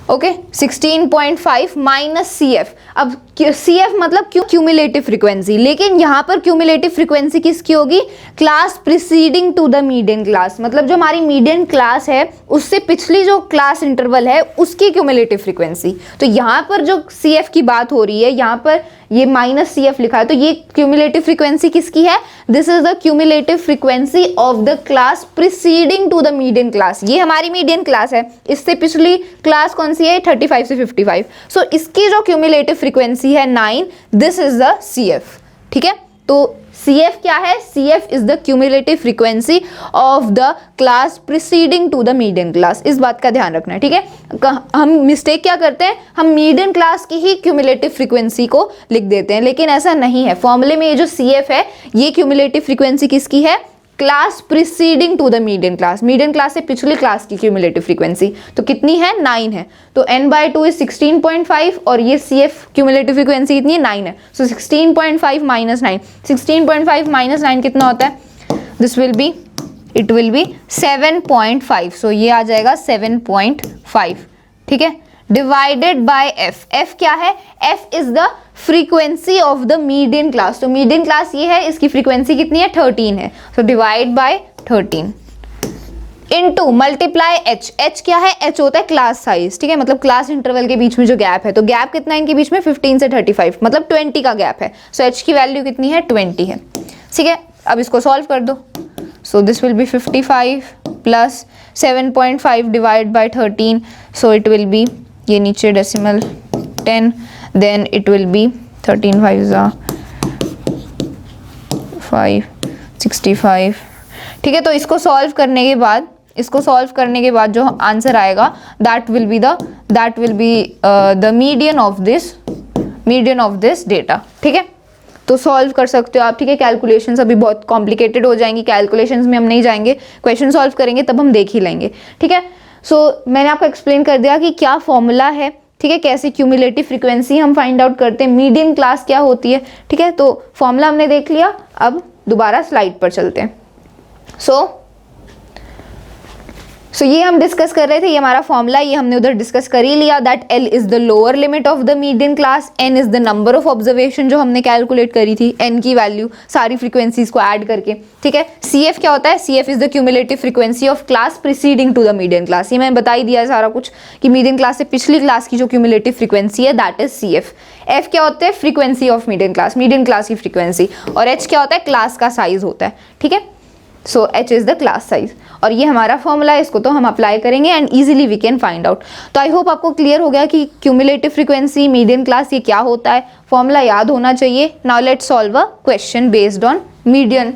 ओके 16.5 माइनस CF। अब CF मतलब क्यूमुलेटिव फ्रीक्वेंसी, लेकिन यहाँ पर क्यूमुलेटिव फ्रीक्वेंसी किसकी होगी, class preceding to the median class, मतलब जो हमारी मीडियन क्लास है उससे पिछली जो क्लास इंटरवल है उसकी क्यूमुलेटिव फ्रीक्वेंसी। तो यहाँ पर जो CF की बात हो रही है, यहाँ पर ये माइनस CF लिखा है, तो ये क्यूमुलेटिव फ्रीक्वेंसी किसकी है, this is the cumulative frequency of the class preceding to the median class. ये हमारी मीडियन क्लास है, इससे पिछली क्लास कौन सी है, 35 से 55। सो इसकी जो क्यूमुलेटिव फ्रीक्वेंसी है 9, दिस इज द CF, ठीक है। तो CF क्या है, CF is the cumulative frequency of the class preceding to the median class. इस बात का ध्यान रखना है, ठीक है। हम मिस्टेक क्या करते हैं, हम मीडियन क्लास की ही क्यूमुलेटिव फ्रीक्वेंसी को लिख देते हैं, लेकिन ऐसा नहीं है। फॉर्मूले में ये जो CF है, ये क्यूमुलेटिव फ्रीक्वेंसी किसकी है, class preceding to the median class, median class से पिछली क्लास की क्यूमुलेटिव फ्रीक्वेंसी तो कितनी है 9 है, तो n/2 इज 16.5 और ये CF क्यूमुलेटिव फ्रीक्वेंसी कितनी है 9 है, सो 16.5 माइनस 9, 16.5 माइनस 9 कितना होता है, this will B it will B 7.5, सो ये आ जाएगा 7.5, ठीक है, डिवाइडेड बाय एफ, एफ क्या है, F is the frequency of the median class, तो मीडियन क्लास ये है, इसकी फ्रीक्वेंसी कितनी है 13 है, so divide by 13 into multiply H, H क्या है, एच होता है क्लास साइज, ठीक है, मतलब क्लास इंटरवल के बीच में जो गैप है, तो गैप कितना है इनके बीच में 15 से 35, मतलब 20 का गैप है, सो एच की वैल्यू कितनी है 20 है, ठीक है, अब इसको सॉल्व कर दो, so this will be 55 plus 7.5 divide by 13, so it will be, ये नीचे decimal 10, then it will be 13 5 5 65, ठीक है, तो इसको सॉल्व करने के बाद जो आंसर आएगा that will be the median of this data, ठीक है, तो सॉल्व कर सकते हो आप, ठीक है, कैलकुलेशंस अभी बहुत कॉम्प्लिकेटेड हो जाएंगी, कैलकुलेशंस में हम नहीं जाएंगे, क्वेश्चन सॉल्व करेंगे तब हम देख ही लेंगे, ठीक है, सो मैंने आपको एक्सप्लेन कर दिया कि क्या फॉर्मूला है, ठीक है, कैसे क्यूमुलेटिव फ्रीक्वेंसी हम फाइंड आउट करते हैं, मीडियन क्लास क्या होती है, ठीक है, तो फॉर्मूला हमने देख लिया, अब दोबारा स्लाइड पर चलते हैं, सो ये हम डिस्कस कर रहे थे, ये हमारा फॉर्मूला, ये हमने उधर डिस्कस कर ही लिया, that L is the lower limit of the median class, N is the number of observation जो हमने कैलकुलेट करी थी, N की वैल्यू सारी फ्रीक्वेंसीज को ऐड करके, ठीक है, CF क्या होता है, CF is the cumulative frequency of class preceding to the median class, ये मैंने बता ही दिया है सारा कुछ कि मीडियन क्लास से पिछली क्लास की जो क्यूमुलेटिव फ्रीक्वेंसी है दैट इज CF, F क्या होता है, फ्रीक्वेंसी ऑफ मीडियन क्लास की फ्रीक्वेंसी, और H क्या होता है, क्लास का साइज होता है, ठीक है, सो H is the class size, और ये हमारा फॉर्मूला है, इसको तो हम अप्लाई करेंगे and easily we can find out, तो आई होप आपको क्लियर हो गया कि क्यूमुलेटिव फ्रीक्वेंसी, मीडियन क्लास, ये क्या होता है, फॉर्मूला याद होना चाहिए। Now let's solve a question based on median.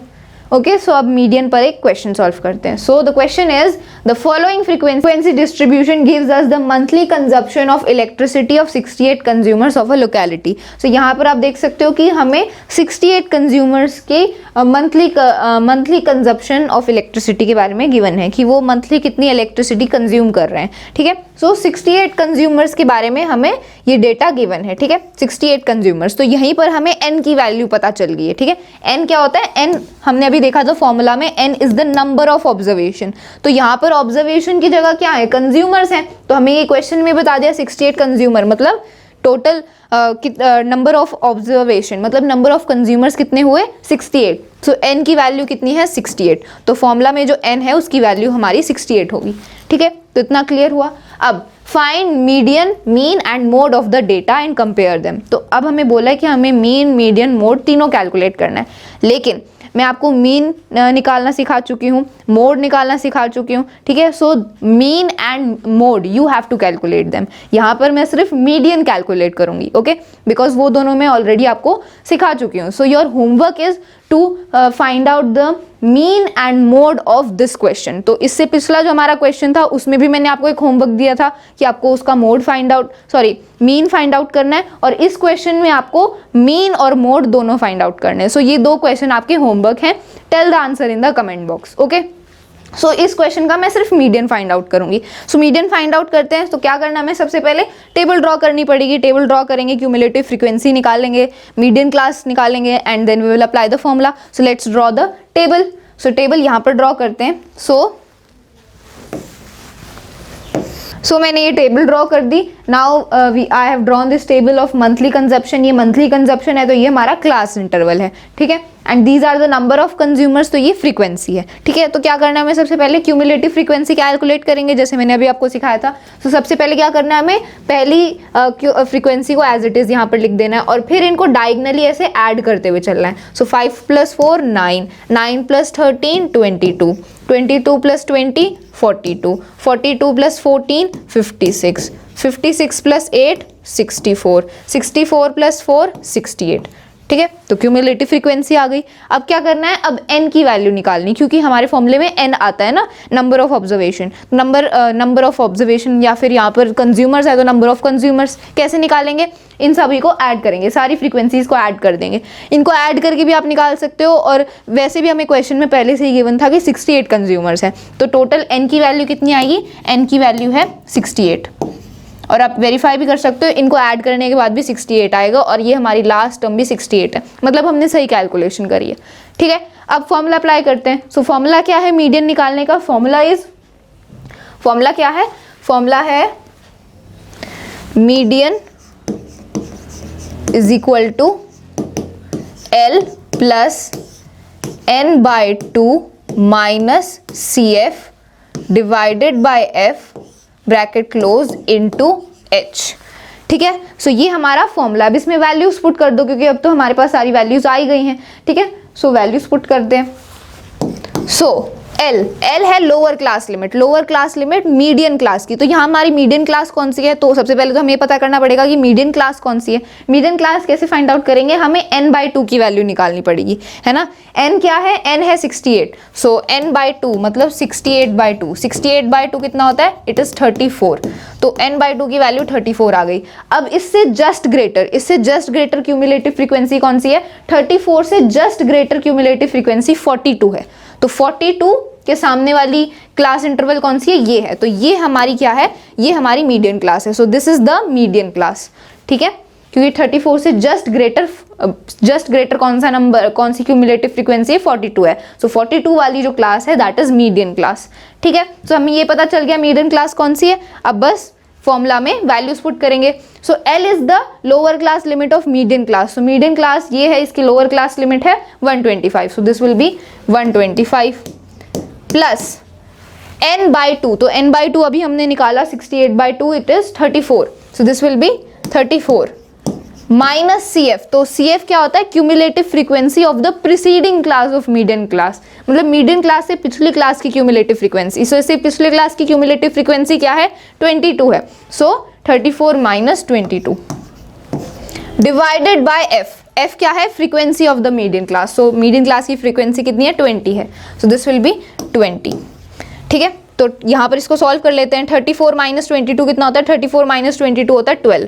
Okay, so अब मीडियन पर एक क्वेश्चन सॉल्व करते हैं। So the question is the following frequency distribution gives us the monthly consumption of electricity of 68 consumers of a locality. So यहाँ पर आप देख सकते हो कि हमें 68 कंज्यूमर्स के मंथली कंजप्शन ऑफ इलेक्ट्रिसिटी के बारे में गिवन है कि वो मंथली कितनी इलेक्ट्रिसिटी कंज्यूम कर रहे हैं। ठीक है, सो 68 कंज्यूमर्स के बारे में हमें ये डेटा गिवन है। ठीक है, 68 कंज्यूमर्स, तो यहीं पर हमें n की वैल्यू पता चल गई है। ठीक है, n क्या होता है, n हमने अभी देखा था फॉर्मूला में, n is the number of observation. तो यहाँ पर ऑब्जर्वेशन की जगह क्या है, कंज्यूमर्स हैं, तो हमें ये क्वेश्चन में बता दिया 68 कंज्यूमर, मतलब टोटल नंबर ऑफ ऑब्जर्वेशन, मतलब नंबर ऑफ कंज्यूमर्स कितने हुए 68। सो n की वैल्यू कितनी है 68, तो फॉर्मूला में जो n है उसकी वैल्यू हमारी 68 होगी। ठीक है, तो इतना क्लियर हुआ। अब find median, mean and mode of the data and compare them. तो अब हमें बोला है कि हमें मीन, मीडियन, मोड तीनों कैलकुलेट करना है, लेकिन मैं आपको मीन निकालना सिखा चुकी हूँ, मोड निकालना सिखा चुकी हूँ। ठीक है, so mean and mode you have to calculate them. यहाँ पर मैं सिर्फ मीडियन कैलकुलेट करूँगी, ओके, बिकॉज वो दोनों मैं ऑलरेडी आपको सिखा चुकी हूँ। So your homework is to find out the mean and mode of this question. तो इससे पिछला जो हमारा क्वेश्चन था उसमें भी मैंने आपको एक होमवर्क दिया था कि आपको उसका mode find out, sorry mean find out करना है, और इस क्वेश्चन में आपको मीन और मोड दोनों फाइंड आउट करने हैं। सो ये दो क्वेश्चन आपके होमवर्क हैं। Tell the answer in the comment box. Okay, so इस क्वेश्चन का मैं सिर्फ मीडियन फाइंड आउट करूंगी। सो मीडियन फाइंड आउट करते हैं, तो क्या करना है, हमें सबसे पहले टेबल ड्रॉ करनी पड़ेगी। टेबल ड्रॉ करेंगे, क्यूमुलेटिव फ्रीक्वेंसी निकालेंगे, मीडियन क्लास निकालेंगे, and then we will apply the formula. So let's draw the table. So table यहाँ पर ड्रॉ करते हैं। सो मैंने ये टेबल ड्रॉ कर दी। Now I have drawn this table of monthly consumption. ये मंथली कंजप्शन है, तो ये हमारा क्लास इंटरवल है। ठीक है, and these are the number of consumers, तो ये फ्रीक्वेंसी है। ठीक है, तो क्या करना है हमें, सबसे पहले क्यूमुलेटिव फ्रीक्वेंसी कैलकुलेट करेंगे, जैसे मैंने अभी आपको सिखाया था। तो सबसे पहले क्या करना है, हमें पहली फ्रीक्वेंसी को एज इट इज यहाँ पर लिख देना है, और फिर इनको डायगनली ऐसे ऐड करते हुए चलना है। सो 5 + 4 9, 9 + 13 22, 22 + 20 42, 42 + 14 56, 56 + 8 64, 64 + 4 68। ठीक है, तो क्यूमुलेटिव फ्रीक्वेंसी आ गई। अब क्या करना है, अब n की वैल्यू निकालनी, क्योंकि हमारे फॉर्मूले में n आता है ना, number of observation, number of observation या फिर यहाँ पर कंज्यूमर्स है तो नंबर ऑफ कंज्यूमर्स। कैसे निकालेंगे, इन सभी को ऐड करेंगे, सारी फ्रीक्वेंसीज को ऐड कर देंगे। इनको ऐड करके भी आप निकाल सकते हो, और वैसे भी हमें क्वेश्चन में पहले से ही गिवन था कि 68 कंज्यूमर्स हैं, तो टोटल n की वैल्यू कितनी आएगी, n की वैल्यू है 68। और आप वेरीफाई भी कर सकते हो, इनको ऐड करने के बाद भी 68 आएगा, और ये हमारी लास्ट टर्म भी 68 है, मतलब हमने सही कैलकुलेशन करी है। ठीक है, अब फॉर्मूला अप्लाई करते हैं। सो फॉर्मूला क्या है मीडियन निकालने का, फॉर्मूला क्या है, फॉर्मूला है median is equal to L plus n/2 minus CF divided by F bracket close into H। ठीक है, सो ये हमारा फॉर्मूला। अब इसमें वैल्यूज पुट कर दो, क्योंकि अब तो हमारे पास सारी वैल्यूज आई गई हैं। ठीक है, सो वैल्यूज पुट कर दें। सो L है lower class limit median class की। तो यहाँ हमारी मीडियन क्लास कौन सी है, तो सबसे पहले तो हमें पता करना पड़ेगा कि मीडियन क्लास कौन सी है। मीडियन क्लास कैसे फाइंड आउट करेंगे, हमें n/2 की वैल्यू निकालनी पड़ेगी, है ना। n क्या है, n है 68, सो n/2 मतलब 68/2। 68/2 कितना होता है, इट इज 34, तो n/2 की वैल्यू 34 आ गई। अब इससे जस्ट ग्रेटर क्यूमुलेटिव फ्रीक्वेंसी कौन सी है, 34 से जस्ट ग्रेटर क्यूमुलेटिव फ्रीक्वेंसी 42 है। तो 42 के सामने वाली क्लास इंटरवल कौन सी है, ये है। तो ये हमारी क्या है, ये हमारी मीडियन क्लास है। So this is the median class. ठीक है, क्योंकि 34 से जस्ट ग्रेटर कौन सा नंबर, कौन सी क्यूमुलेटिव फ्रीक्वेंसी है, 42 है। सो 42 वाली जो क्लास है दैट इज मीडियन क्लास। ठीक है, तो हमें ये पता चल गया मीडियन क्लास कौन सी है। अब बस फॉर्मूला में वैल्यूज पुट करेंगे। सो L is the lower class limit of median class. So median class ये है, इसकी लोअर क्लास लिमिट है 125, सो this will B 125 plus n/2, तो n/2 अभी हमने निकाला 68/2, it is 34, so this will B 34 minus CF। तो CF क्या होता है, cumulative frequency of the preceding class of median class, मतलब मीडियन क्लास से पिछली क्लास की क्यूमुलेटिव फ्रीक्वेंसी। सो इससे पिछले क्लास की क्यूमुलेटिव फ्रीक्वेंसी क्या है, 22 है। सो 34 माइनस 22 डिवाइडेड बाय F क्या है, frequency of the median class. So median class की फ्रीक्वेंसी कितनी है, 20 है। So this will be 20। ठीक है, तो यहाँ पर इसको सॉल्व कर लेते हैं। 34 माइनस 22 कितना होता है, 34 माइनस 22 होता है 12।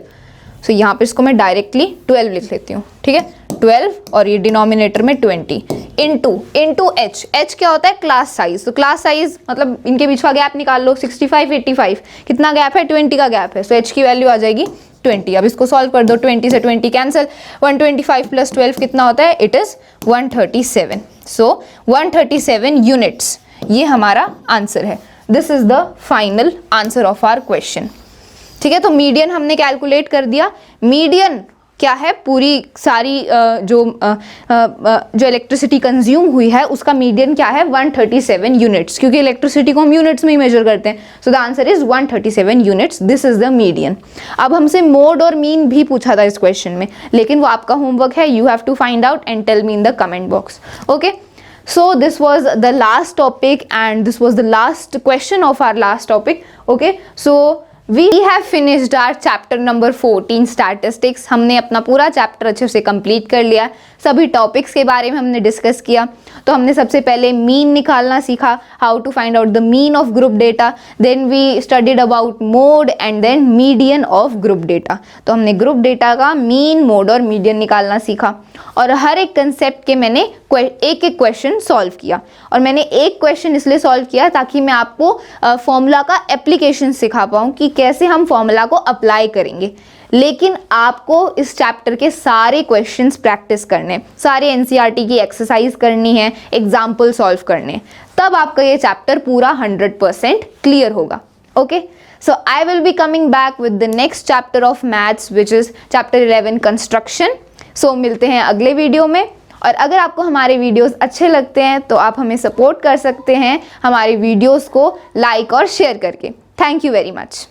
सो यहाँ पर इसको मैं डायरेक्टली 12 लिख लेती हूँ। ठीक है, 12 और ये डिनोमिनेटर में 20 इंटू H क्या होता है, क्लास साइज। तो क्लास साइज मतलब इनके बीच का गैप निकाल लो, 65 85 कितना गैप है, 20 का गैप है। सो H की वैल्यू आ जाएगी 20। अब इसको सॉल्व कर दो, 20 से 20 कैंसिल, 125 प्लस 12 कितना होता है, इट इज 137। सो 137 यूनिट्स, ये हमारा आंसर है। This is the final answer of our question. ठीक है, तो मीडियन हमने कैलकुलेट कर दिया। मीडियन क्या है, पूरी सारी जो इलेक्ट्रिसिटी कंज्यूम हुई है उसका मीडियन क्या है, 137 यूनिट्स, क्योंकि इलेक्ट्रिसिटी को हम यूनिट्स में ही मेजर करते हैं। So the answer is 137 units, this is the median. अब हमसे मोड और मीन भी पूछा था इस क्वेश्चन में, लेकिन वो आपका होमवर्क है, you have to find out and tell me in the comment box. Okay, so this was the last topic and this was the last question of our last topic. Okay, so we have finished our chapter number 14 statistics. हमने अपना पूरा chapter अच्छे से complete कर लिया। सभी topics के बारे में हमने डिस्कस किया। तो हमने सबसे पहले मीन निकालना सीखा, how to find out the mean of group data, then we studied about mode and then median of group data. तो हमने ग्रुप डेटा का मीन, मोड और मीडियन निकालना सीखा, और हर एक कंसेप्ट के मैंने एक एक क्वेश्चन सॉल्व किया। और मैंने एक क्वेश्चन इसलिए सॉल्व किया ताकि मैं आपको फॉर्मूला का एप्लीकेशन सिखा पाऊँ कि कैसे हम फॉर्मूला को अप्लाई करेंगे। लेकिन आपको इस चैप्टर के सारे क्वेश्चंस प्रैक्टिस करने, सारे एनसीईआरटी की एक्सरसाइज करनी है, एग्जाम्पल सॉल्व करने, तब आपका ये चैप्टर पूरा 100% क्लियर होगा। Okay, so I will be coming back with the next chapter of maths which is chapter 11 construction. So मिलते हैं अगले वीडियो में। और अगर आपको हमारे वीडियोस अच्छे लगते हैं तो आप हमें सपोर्ट कर सकते हैं हमारे वीडियोस को लाइक और शेयर करके। Thank you very much.